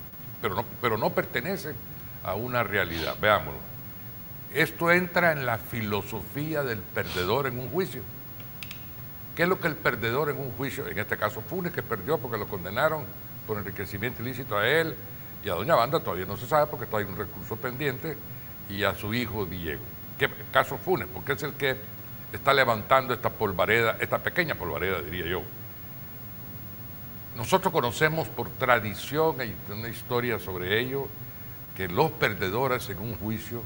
pero no pertenecen a una realidad. Veámoslo. Esto entra en la filosofía del perdedor en un juicio. ¿Qué es lo que el perdedor en un juicio, en este caso Funes, que perdió porque lo condenaron por enriquecimiento ilícito a él y a doña Wanda, todavía no se sabe porque todavía hay un recurso pendiente, y a su hijo Diego? ¿Qué caso Funes? Porque es el que está levantando esta polvareda, esta pequeña polvareda, diría yo. Nosotros conocemos por tradición, hay una historia sobre ello, que los perdedores en un juicio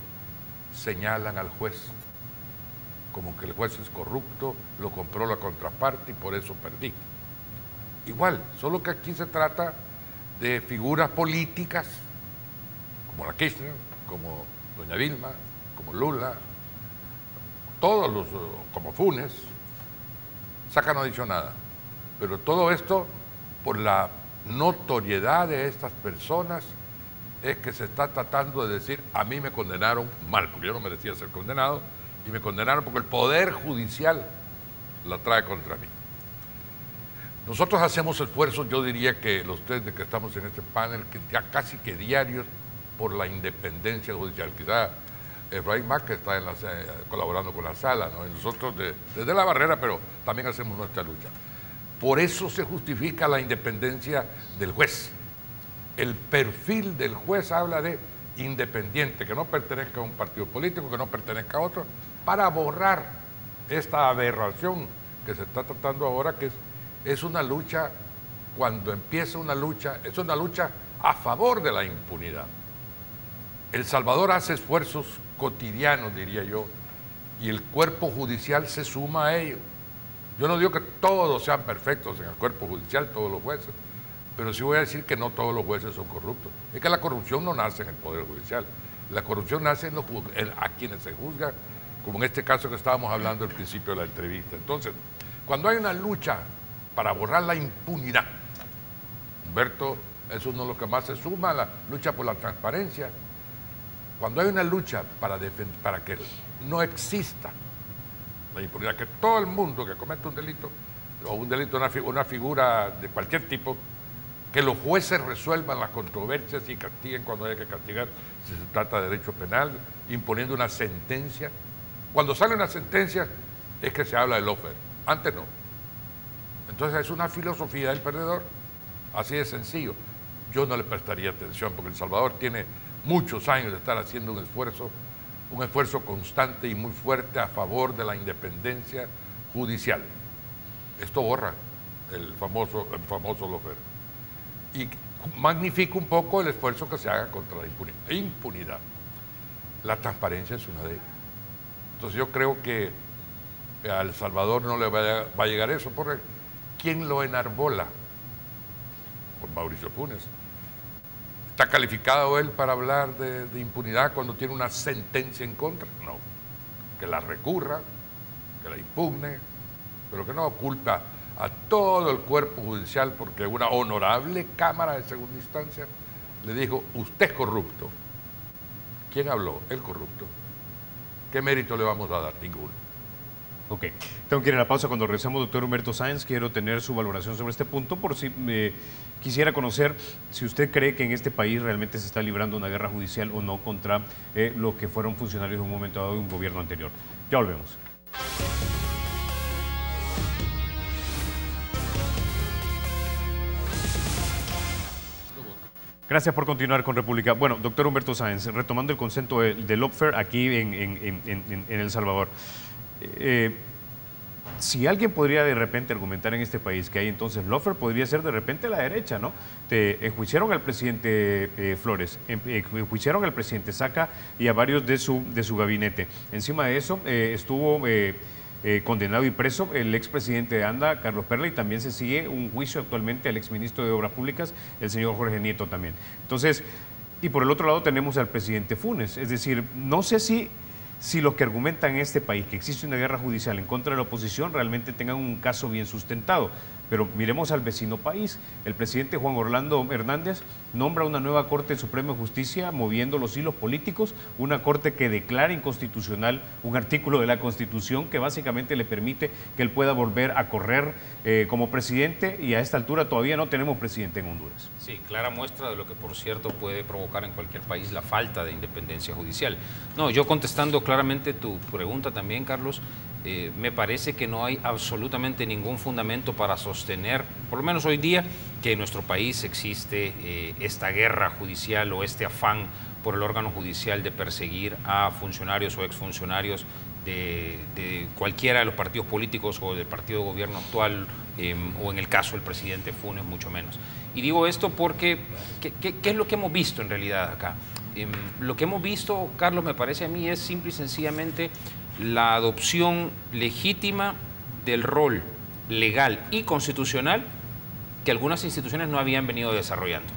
señalan al juez como que el juez es corrupto, lo compró la contraparte y por eso perdí. Igual, solo que aquí se trata de figuras políticas como la Kirchner, como doña Vilma, como Lula, todos los, como Funes. Saca no ha dicho nada, pero todo esto por la notoriedad de estas personas es que se está tratando de decir, a mí me condenaron mal, porque yo no merecía ser condenado, y me condenaron porque el Poder Judicial la trae contra mí. Nosotros hacemos esfuerzos, yo diría que los tres de que estamos en este panel, que ya casi que diarios, por la independencia judicial. Quizá Efraín Mac, que está colaborando con la sala, ¿no? Y nosotros desde la barrera, pero también hacemos nuestra lucha. Por eso se justifica la independencia del juez. El perfil del juez habla de independiente, que no pertenezca a un partido político, que no pertenezca a otro, para borrar esta aberración que se está tratando ahora, que es una lucha, cuando empieza una lucha, es una lucha a favor de la impunidad. El Salvador hace esfuerzos cotidianos, diría yo, y el cuerpo judicial se suma a ello. Yo no digo que todos sean perfectos en el cuerpo judicial, todos los jueces, pero sí voy a decir que no todos los jueces son corruptos. Es que la corrupción no nace en el Poder Judicial, la corrupción nace a quienes se juzgan, como en este caso que estábamos hablando al principio de la entrevista. Entonces, cuando hay una lucha para borrar la impunidad, Humberto es uno de los que más se suma a la lucha por la transparencia. Cuando hay una lucha para que no exista la impunidad, que todo el mundo que comete un delito, o un delito, una figura de cualquier tipo, que los jueces resuelvan las controversias y castiguen cuando haya que castigar, si se trata de derecho penal, imponiendo una sentencia. Cuando sale una sentencia es que se habla de lawfare, antes no. Entonces es una filosofía del perdedor, así de sencillo. Yo no le prestaría atención porque El Salvador tiene muchos años de estar haciendo un esfuerzo constante y muy fuerte a favor de la independencia judicial. Esto borra el famoso lawfare y magnifica un poco el esfuerzo que se haga contra la impunidad. La transparencia es una de ellas. Entonces yo creo que a El Salvador no le va a llegar eso, porque ¿quién lo enarbola? Por Mauricio Funes. ¿Está calificado él para hablar de impunidad cuando tiene una sentencia en contra? No. Que la recurra, que la impugne, pero que no culpa a todo el cuerpo judicial porque una honorable Cámara de Segunda Instancia le dijo, usted es corrupto. ¿Quién habló? El corrupto. ¿Qué mérito le vamos a dar? Ninguno. Ok, tengo que ir a la pausa. Cuando regresemos, doctor Humberto Sáenz, quiero tener su valoración sobre este punto, por si quisiera conocer si usted cree que en este país realmente se está librando una guerra judicial o no contra los que fueron funcionarios en un momento dado de un gobierno anterior. Ya volvemos. Gracias por continuar con República. Bueno, doctor Humberto Sáenz, retomando el concepto del lawfare aquí en El Salvador. Si alguien podría de repente argumentar en este país que hay entonces lawfare, podría ser de repente la derecha, ¿no? Enjuiciaron al presidente Flores, enjuiciaron al presidente Saca y a varios de su gabinete. Encima de eso estuvo condenado y preso el expresidente de ANDA, Carlos Perla, y también se sigue un juicio actualmente al exministro de Obras Públicas, el señor Jorge Nieto también. Entonces, y por el otro lado tenemos al presidente Funes. Es decir, no sé si los que argumentan en este país que existe una guerra judicial en contra de la oposición realmente tengan un caso bien sustentado. Pero miremos al vecino país. El presidente Juan Orlando Hernández nombra una nueva Corte Suprema de Justicia moviendo los hilos políticos, una corte que declara inconstitucional un artículo de la Constitución que básicamente le permite que él pueda volver a correr como presidente, y a esta altura todavía no tenemos presidente en Honduras. Sí, clara muestra de lo que, por cierto, puede provocar en cualquier país la falta de independencia judicial. No, yo contestando claramente tu pregunta también, Carlos, me parece que no hay absolutamente ningún fundamento para sostener, por lo menos hoy día, que en nuestro país existe esta guerra judicial o este afán por el órgano judicial de perseguir a funcionarios o exfuncionarios de cualquiera de los partidos políticos o del partido de gobierno actual, o en el caso del presidente Funes, mucho menos. Y digo esto porque, ¿qué es lo que hemos visto en realidad acá? Lo que hemos visto, Carlos, me parece a mí, es simple y sencillamente la adopción legítima del rol legal y constitucional que algunas instituciones no habían venido desarrollando.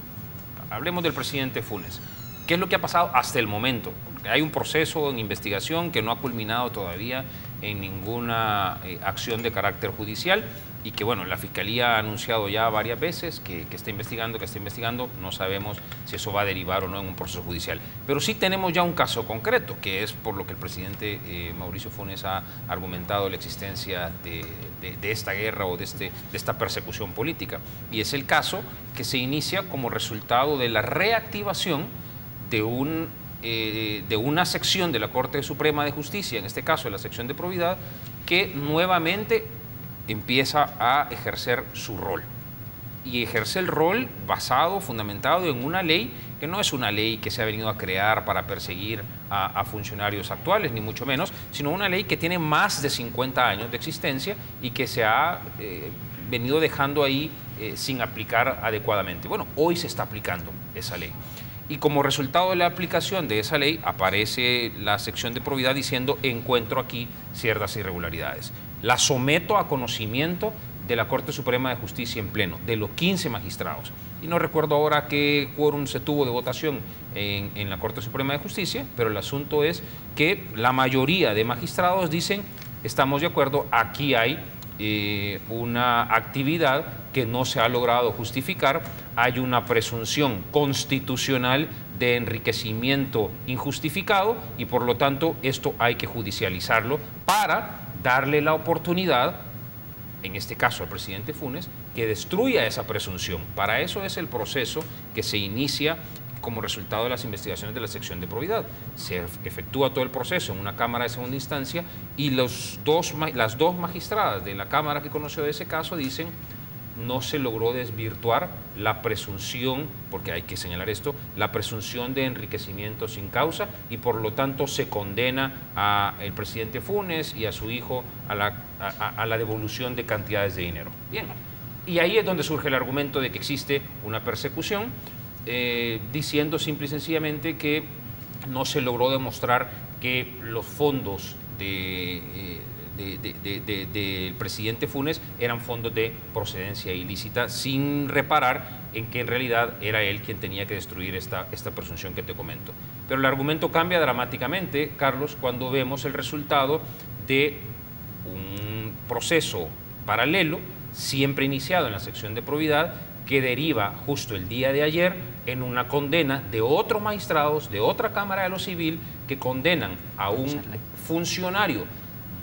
Hablemos del presidente Funes. ¿Qué es lo que ha pasado hasta el momento? Porque hay un proceso en investigación que no ha culminado todavía en ninguna acción de carácter judicial y que, bueno, la Fiscalía ha anunciado ya varias veces que está investigando, no sabemos si eso va a derivar o no en un proceso judicial. Pero sí tenemos ya un caso concreto, que es por lo que el presidente Mauricio Funes ha argumentado la existencia de esta guerra o de esta persecución política. Y es el caso que se inicia como resultado de la reactivación de una sección de la Corte Suprema de Justicia, en este caso la sección de probidad, que nuevamente empieza a ejercer su rol. Y ejerce el rol basado, fundamentado en una ley que no es una ley que se ha venido a crear para perseguir a funcionarios actuales, ni mucho menos, sino una ley que tiene más de 50 años de existencia y que se ha venido dejando ahí sin aplicar adecuadamente. Bueno, hoy se está aplicando esa ley. Y como resultado de la aplicación de esa ley aparece la sección de probidad diciendo encuentro aquí ciertas irregularidades. La someto a conocimiento de la Corte Suprema de Justicia en pleno, de los 15 magistrados. Y no recuerdo ahora qué quórum se tuvo de votación en la Corte Suprema de Justicia, pero el asunto es que la mayoría de magistrados dicen estamos de acuerdo, aquí hay una actividad que no se ha logrado justificar, hay una presunción constitucional de enriquecimiento injustificado y por lo tanto esto hay que judicializarlo para darle la oportunidad, en este caso al presidente Funes, que destruya esa presunción. Para eso es el proceso que se inicia como resultado de las investigaciones de la sección de probidad. Se efectúa todo el proceso en una cámara de segunda instancia y las dos magistradas de la cámara que conoció ese caso dicen: no se logró desvirtuar la presunción, porque hay que señalar esto, la presunción de enriquecimiento sin causa, y por lo tanto se condena al presidente Funes y a su hijo a la devolución de cantidades de dinero. Bien, y ahí es donde surge el argumento de que existe una persecución, diciendo simple y sencillamente que no se logró demostrar que los fondos del presidente Funes eran fondos de procedencia ilícita, sin reparar en que en realidad era él quien tenía que destruir esta presunción que te comento. Pero el argumento cambia dramáticamente, Carlos, cuando vemos el resultado de un proceso paralelo, siempre iniciado en la sección de probidad, que deriva justo el día de ayer en una condena de otros magistrados de otra Cámara de lo Civil que condenan a un funcionario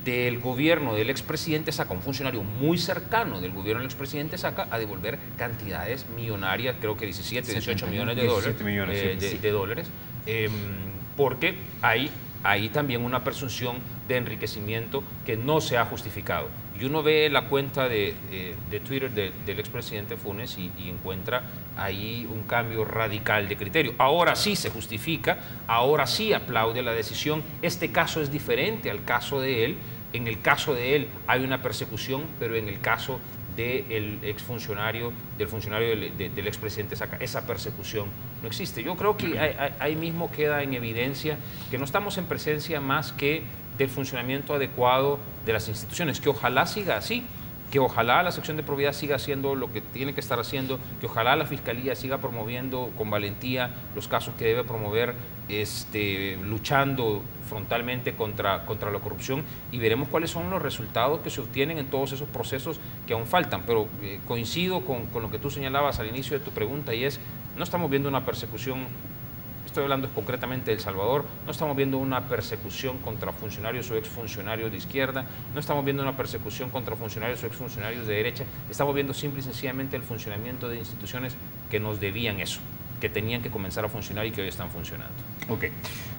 del gobierno del expresidente Saca, un funcionario muy cercano del gobierno del expresidente Saca, a devolver cantidades millonarias, creo que 17, 18 millones de dólares, de dólares, porque hay también una presunción de enriquecimiento que no se ha justificado. Y uno ve la cuenta de Twitter del expresidente Funes y encuentra ahí un cambio radical de criterio. Ahora sí se justifica, ahora sí aplaude la decisión. Este caso es diferente al caso de él. En el caso de él hay una persecución, pero en el caso del exfuncionario, del expresidente Saca, esa persecución no existe. Yo creo que ahí mismo queda en evidencia que no estamos en presencia más que del funcionamiento adecuado de las instituciones, que ojalá siga así, que ojalá la sección de probidad siga haciendo lo que tiene que estar haciendo, que ojalá la Fiscalía siga promoviendo con valentía los casos que debe promover, luchando frontalmente contra la corrupción, y veremos cuáles son los resultados que se obtienen en todos esos procesos que aún faltan. Pero coincido con lo que tú señalabas al inicio de tu pregunta, y es, no estamos viendo una persecución. Estoy hablando concretamente de El Salvador, no estamos viendo una persecución contra funcionarios o exfuncionarios de izquierda, no estamos viendo una persecución contra funcionarios o exfuncionarios de derecha, estamos viendo simple y sencillamente el funcionamiento de instituciones que nos debían eso, que tenían que comenzar a funcionar y que hoy están funcionando. Ok,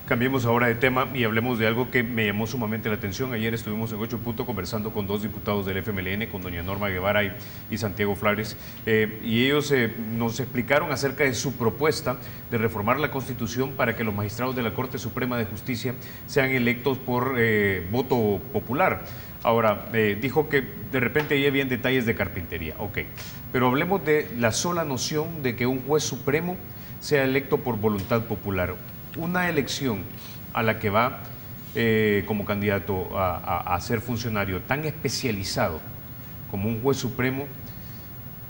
cambiemos ahora de tema y hablemos de algo que me llamó sumamente la atención. Ayer estuvimos en 8 Punto conversando con dos diputados del FMLN, con doña Norma Guevara y Santiago Flores, y ellos nos explicaron acerca de su propuesta de reformar la Constitución para que los magistrados de la Corte Suprema de Justicia sean electos por voto popular. Ahora, dijo que de repente ahí habían detalles de carpintería, ok, pero hablemos de la sola noción de que un juez supremo sea electo por voluntad popular. Una elección a la que va como candidato a ser funcionario tan especializado como un juez supremo,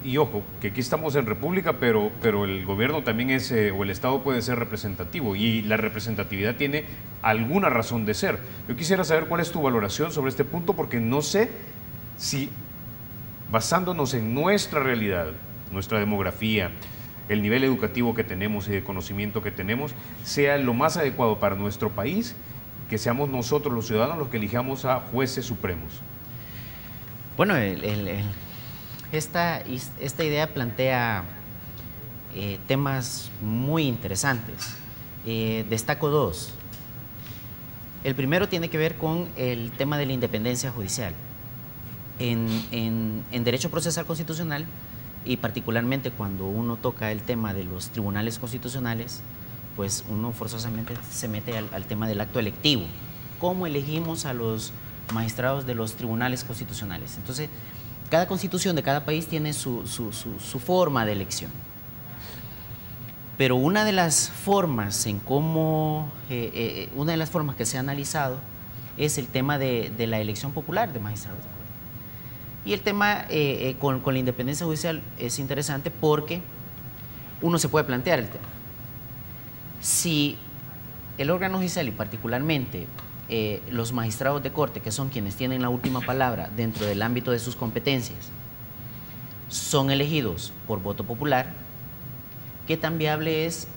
y ojo, que aquí estamos en república, pero el gobierno también es, o el Estado puede ser representativo, y la representatividad tiene alguna razón de ser. Yo quisiera saber cuál es tu valoración sobre este punto, porque no sé si, basándonos en nuestra realidad, nuestra demografía, el nivel educativo que tenemos y de conocimiento que tenemos, sea lo más adecuado para nuestro país que seamos nosotros los ciudadanos los que elijamos a jueces supremos. Bueno, esta idea plantea temas muy interesantes. Destaco dos. El primero tiene que ver con el tema de la independencia judicial. En derecho procesal constitucional, y particularmente cuando uno toca el tema de los tribunales constitucionales, pues uno forzosamente se mete al tema del acto electivo. ¿Cómo elegimos a los magistrados de los tribunales constitucionales? Entonces, cada constitución de cada país tiene su forma de elección. Pero una de las formas una de las formas que se ha analizado es el tema de la elección popular de magistrados de corte. Y el tema con la independencia judicial es interesante porque uno se puede plantear el tema. Si el órgano judicial y particularmente los magistrados de corte, que son quienes tienen la última palabra dentro del ámbito de sus competencias, son elegidos por voto popular, ¿qué tan viable es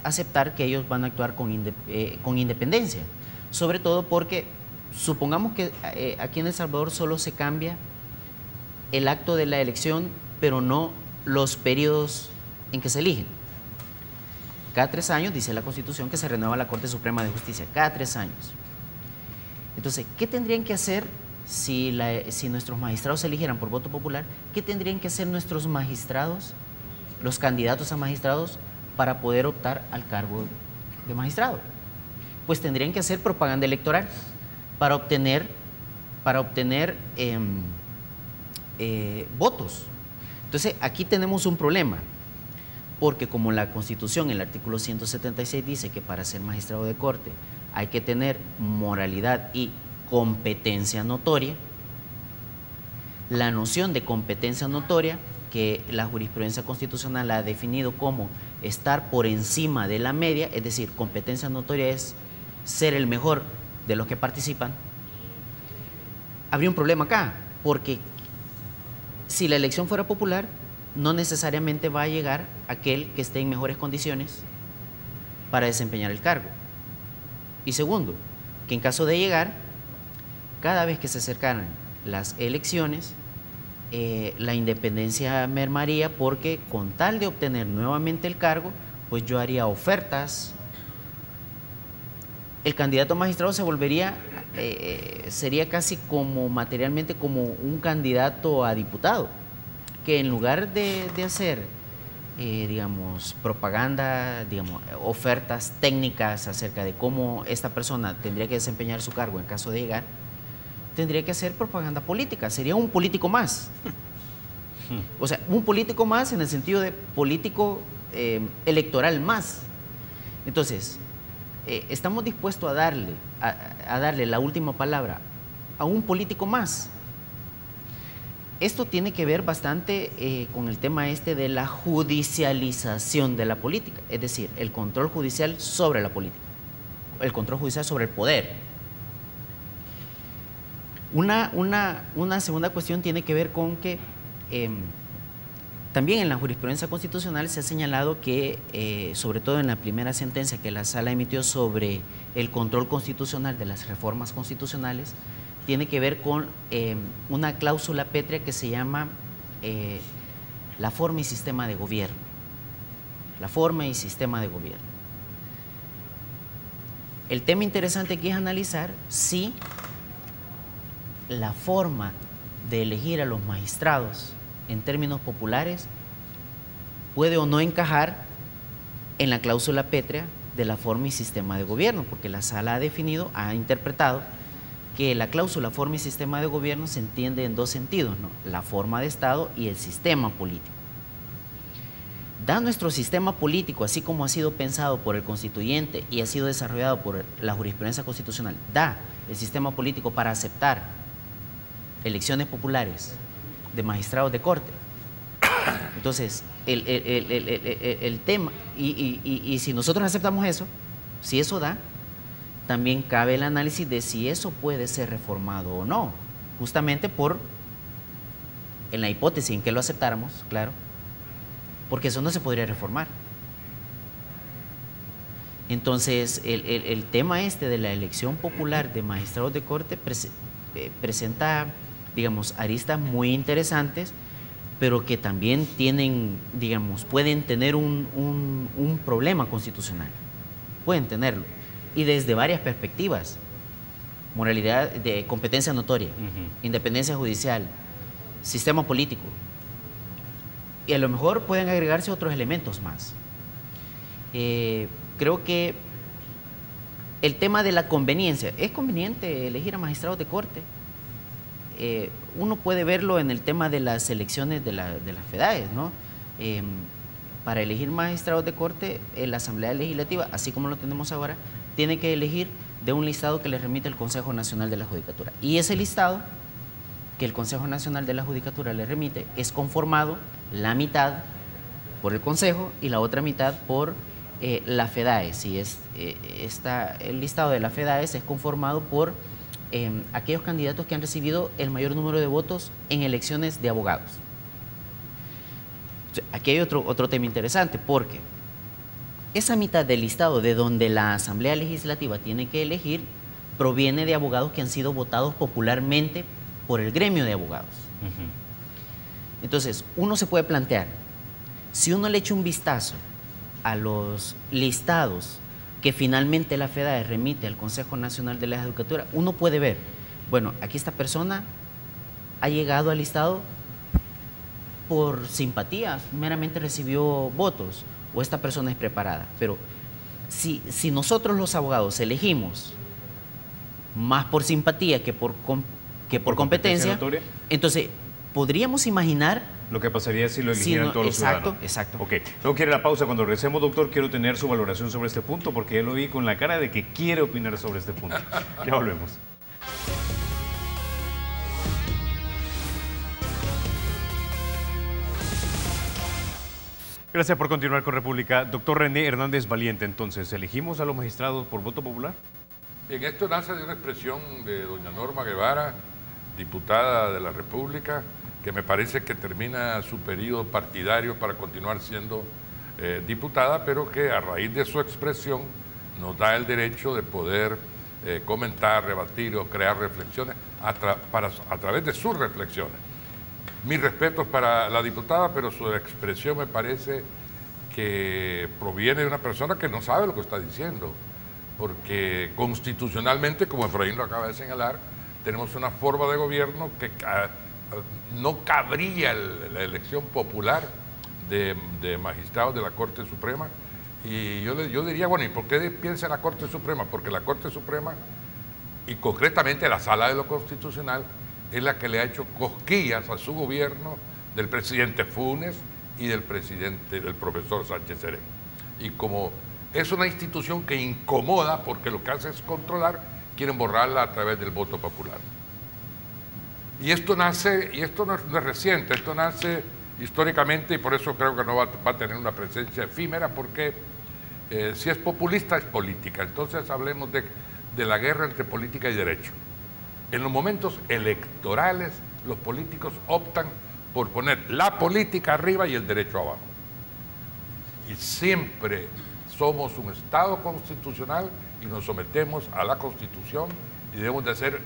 aceptar que ellos van a actuar con independencia? Sobre todo porque supongamos que aquí en El Salvador solo se cambia el acto de la elección, pero no los periodos en que se eligen. cada 3 años, dice la Constitución, que se renueva la Corte Suprema de Justicia, cada 3 años. Entonces, ¿qué tendrían que hacer si nuestros magistrados se eligieran por voto popular? ¿Qué tendrían que hacer nuestros magistrados, los candidatos a magistrados, para poder optar al cargo de magistrado? Pues tendrían que hacer propaganda electoral para obtener votos. Entonces, aquí tenemos un problema, porque como la Constitución, el artículo 176 dice que para ser magistrado de corte hay que tener moralidad y competencia notoria, la noción de competencia notoria, que la jurisprudencia constitucional ha definido como estar por encima de la media, es decir, competencia notoria es ser el mejor de los que participan, habría un problema acá, porque si la elección fuera popular, no necesariamente va a llegar aquel que esté en mejores condiciones para desempeñar el cargo. Y segundo, que en caso de llegar, cada vez que se acercaran las elecciones, la independencia mermaría, porque con tal de obtener nuevamente el cargo, pues yo haría ofertas. El candidato a magistrado se volvería, sería casi como materialmente como un candidato a diputado, que en lugar de hacer, digamos, propaganda, digamos, ofertas técnicas acerca de cómo esta persona tendría que desempeñar su cargo en caso de llegar, tendría que hacer propaganda política, sería un político más. O sea, un político más en el sentido de político electoral más. Entonces, estamos dispuestos a darle la última palabra a un político más. Esto tiene que ver bastante con el tema de la judicialización de la política, es decir, el control judicial sobre la política, el control judicial sobre el poder. Una segunda cuestión tiene que ver con que también en la jurisprudencia constitucional se ha señalado que, sobre todo en la primera sentencia que la Sala emitió sobre el control constitucional de las reformas constitucionales, tiene que ver con una cláusula pétrea que se llama la forma y sistema de gobierno. La forma y sistema de gobierno. El tema interesante aquí es analizar si la forma de elegir a los magistrados en términos populares puede o no encajar en la cláusula pétrea de la forma y sistema de gobierno, porque la Sala ha definido, ha interpretado que la cláusula forma y sistema de gobierno se entiende en dos sentidos, ¿no? La forma de Estado y el sistema político. Da nuestro sistema político, así como ha sido pensado por el constituyente y ha sido desarrollado por la jurisprudencia constitucional, da el sistema político para aceptar elecciones populares de magistrados de corte. Entonces, el tema, y si nosotros aceptamos eso, si eso da, también cabe el análisis de si eso puede ser reformado o no, justamente en la hipótesis en que lo aceptáramos, claro, porque eso no se podría reformar. Entonces, el tema de la elección popular de magistrados de corte presenta, digamos, aristas muy interesantes, pero que también tienen, digamos, pueden tener un problema constitucional, pueden tenerlo, y desde varias perspectivas: moralidad, de competencia notoria, independencia judicial, sistema político, y a lo mejor pueden agregarse otros elementos más. Creo que el tema de la conveniencia, ¿es conveniente elegir a magistrados de corte? Uno puede verlo en el tema de las elecciones de las FEDAES, ¿no? Para elegir magistrados de corte, la Asamblea Legislativa, así como lo tenemos ahora, tiene que elegir de un listado que le remite el Consejo Nacional de la Judicatura. Y ese listado que el Consejo Nacional de la Judicatura le remite es conformado la mitad por el Consejo y la otra mitad por la FEDAES. Y el listado de la FEDAES es conformado por aquellos candidatos que han recibido el mayor número de votos en elecciones de abogados. Aquí hay otro tema interesante, porque esa mitad del listado de donde la Asamblea Legislativa tiene que elegir proviene de abogados que han sido votados popularmente por el gremio de abogados. Entonces, uno se puede plantear, si uno le echa un vistazo a los listados que finalmente la FEDAE remite al Consejo Nacional de la Judicatura, uno puede ver, bueno, aquí esta persona ha llegado al listado por simpatías, meramente recibió votos, o esta persona es preparada. Pero si nosotros los abogados elegimos más por simpatía que por competencia, notoria, entonces podríamos imaginar lo que pasaría si lo eligieran todos los ciudadanos. Exacto. Ok, luego quiere la pausa. Cuando regresemos, doctor, quiero tener su valoración sobre este punto, porque ya lo vi con la cara de que quiere opinar sobre este punto. Ya volvemos. Gracias por continuar con República. Doctor René Hernández Valiente, entonces, ¿elegimos a los magistrados por voto popular? Bien, esto nace de una expresión de doña Norma Guevara, diputada de la República, que me parece que termina su periodo partidario para continuar siendo diputada, pero que a raíz de su expresión nos da el derecho de poder comentar, rebatir o crear reflexiones a través de sus reflexiones. Mis respetos para la diputada, pero su expresión me parece que proviene de una persona que no sabe lo que está diciendo, porque constitucionalmente, como Efraín lo acaba de señalar, tenemos una forma de gobierno que no cabría la elección popular de magistrados de la Corte Suprema. Y yo diría, bueno, ¿y por qué piensa la Corte Suprema? Porque la Corte Suprema, y concretamente la Sala de lo Constitucional, es la que le ha hecho cosquillas a su gobierno del presidente Funes y del profesor Sánchez Serén. Y como es una institución que incomoda porque lo que hace es controlar, quieren borrarla a través del voto popular. Y esto no es reciente, esto nace históricamente, y por eso creo que no va a tener una presencia efímera, porque si es populista es política. Entonces hablemos de la guerra entre política y derecho. En los momentos electorales, los políticos optan por poner la política arriba y el derecho abajo. Y siempre somos un Estado constitucional y nos sometemos a la Constitución y debemos de hacer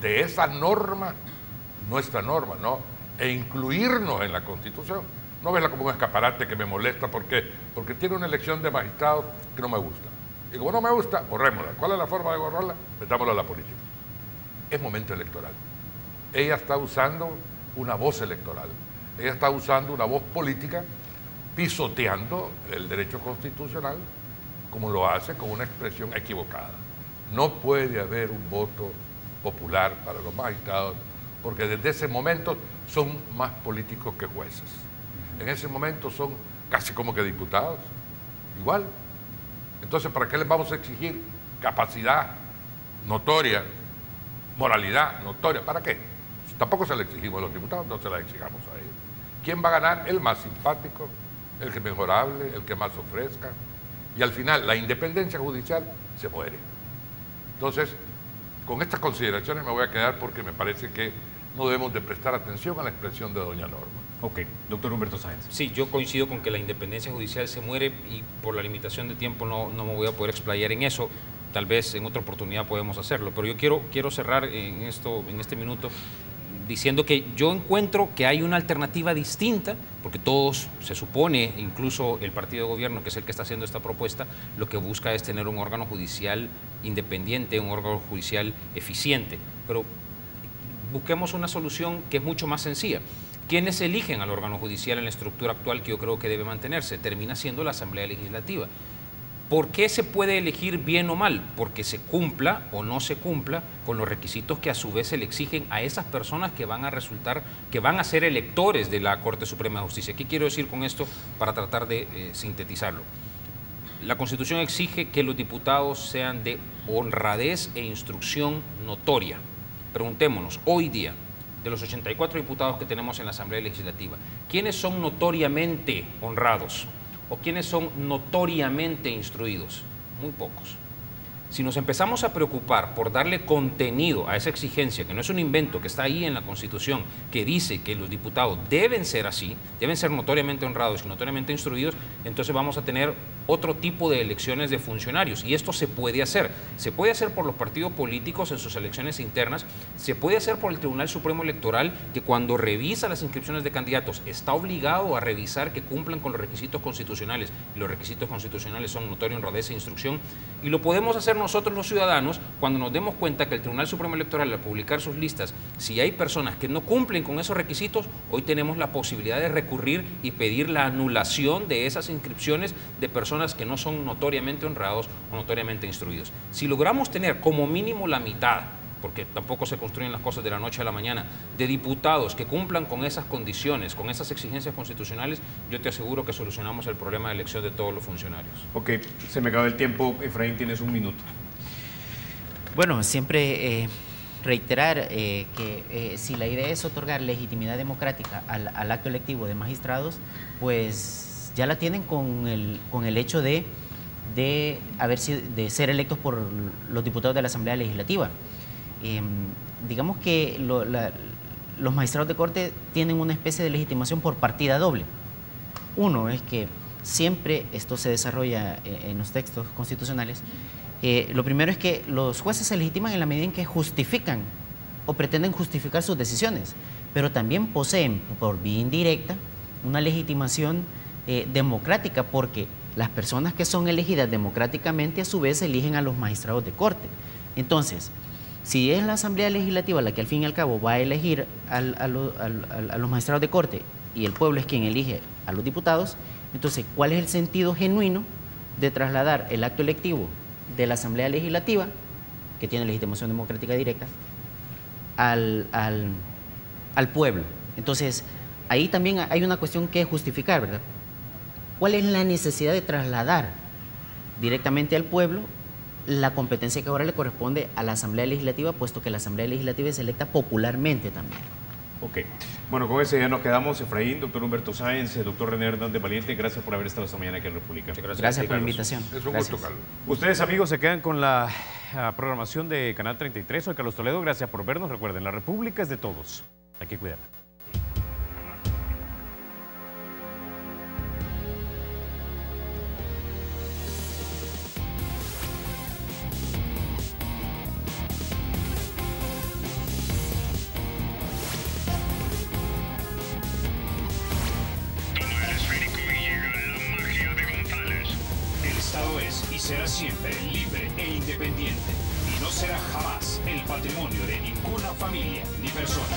de esa norma nuestra norma, ¿no? E incluirnos en la Constitución. No verla como un escaparate que me molesta porque tiene una elección de magistrados que no me gusta. Y como no me gusta, borrémosla. ¿Cuál es la forma de borrarla? Metámosla a la política. Es momento electoral. Ella está usando una voz electoral. Ella está usando una voz política, pisoteando el derecho constitucional, como lo hace con una expresión equivocada. No puede haber un voto popular para los magistrados, porque desde ese momento son más políticos que jueces. En ese momento son casi como que diputados, igual. Entonces, ¿para qué les vamos a exigir capacidad notoria, moralidad notoria? ¿Para qué? Tampoco se le exigimos a los diputados, no se la exigamos a ellos. ¿Quién va a ganar? El más simpático, el que mejor hable, el que más ofrezca. Y al final, la independencia judicial se muere. Entonces, con estas consideraciones me voy a quedar porque me parece que no debemos de prestar atención a la expresión de doña Norma. Ok, doctor Humberto Sáenz. Sí, yo coincido con que la independencia judicial se muere y por la limitación de tiempo no me voy a poder explayar en eso. Tal vez en otra oportunidad podemos hacerlo, pero yo quiero cerrar en este minuto diciendo que yo encuentro que hay una alternativa distinta, porque todos, se supone, incluso el partido de gobierno, que es el que está haciendo esta propuesta, lo que busca es tener un órgano judicial independiente, un órgano judicial eficiente. Pero busquemos una solución que es mucho más sencilla. ¿Quiénes eligen al órgano judicial en la estructura actual que yo creo que debe mantenerse? Termina siendo la Asamblea Legislativa. ¿Por qué se puede elegir bien o mal? Porque se cumpla o no se cumpla con los requisitos que a su vez se le exigen a esas personas que van a ser electores de la Corte Suprema de Justicia. ¿Qué quiero decir con esto para tratar de sintetizarlo? La Constitución exige que los diputados sean de honradez e instrucción notoria. Preguntémonos, hoy día, de los 84 diputados que tenemos en la Asamblea Legislativa, ¿quiénes son notoriamente honrados? ¿O quiénes son notoriamente instruidos? Muy pocos. Si nos empezamos a preocupar por darle contenido a esa exigencia, que no es un invento, que está ahí en la Constitución, que dice que los diputados deben ser así, deben ser notoriamente honrados y notoriamente instruidos, entonces vamos a tener otro tipo de elecciones de funcionarios. Y esto se puede hacer. Se puede hacer por los partidos políticos en sus elecciones internas, se puede hacer por el Tribunal Supremo Electoral, que cuando revisa las inscripciones de candidatos está obligado a revisar que cumplan con los requisitos constitucionales. Y los requisitos constitucionales son notoria honradez e instrucción. Y lo podemos hacer nosotros los ciudadanos cuando nos demos cuenta que el Tribunal Supremo Electoral, al publicar sus listas, si hay personas que no cumplen con esos requisitos, hoy tenemos la posibilidad de recurrir y pedir la anulación de esas inscripciones de personas que no son notoriamente honrados o notoriamente instruidos. Si logramos tener como mínimo la mitad, porque tampoco se construyen las cosas de la noche a la mañana, de diputados que cumplan con esas condiciones, con esas exigencias constitucionales, yo te aseguro que solucionamos el problema de elección de todos los funcionarios. Ok, se me acaba el tiempo. Efraín, tienes un minuto. Bueno, siempre reiterar que si la idea es otorgar legitimidad democrática al acto electivo de magistrados, pues ya la tienen con el hecho de ser electos por los diputados de la Asamblea Legislativa. Digamos que los magistrados de corte tienen una especie de legitimación por partida doble. Uno es que siempre esto se desarrolla en los textos constitucionales. Lo primero es que los jueces se legitiman en la medida en que justifican o pretenden justificar sus decisiones, pero también poseen por vía indirecta una legitimación democrática, porque las personas que son elegidas democráticamente a su vez eligen a los magistrados de corte. Entonces, si es la Asamblea Legislativa la que al fin y al cabo va a elegir a los magistrados de corte y el pueblo es quien elige a los diputados, entonces, ¿cuál es el sentido genuino de trasladar el acto electivo de la Asamblea Legislativa, que tiene legitimación democrática directa, al pueblo? Entonces, ahí también hay una cuestión que justificar, ¿verdad? ¿Cuál es la necesidad de trasladar directamente al pueblo la competencia que ahora le corresponde a la Asamblea Legislativa, puesto que la Asamblea Legislativa es electa popularmente también? Ok. Bueno, con ese ya nos quedamos. Efraín, doctor Humberto Sáenz, doctor René Hernández Valiente, gracias por haber estado esta mañana aquí en República. Gracias por la invitación. Es un gusto, Carlos. Ustedes, amigos, se quedan con la programación de Canal 33. Soy Carlos Toledo, gracias por vernos. Recuerden, la República es de todos. Hay que cuidarla. Será siempre libre e independiente y no será jamás el patrimonio de ninguna familia ni persona.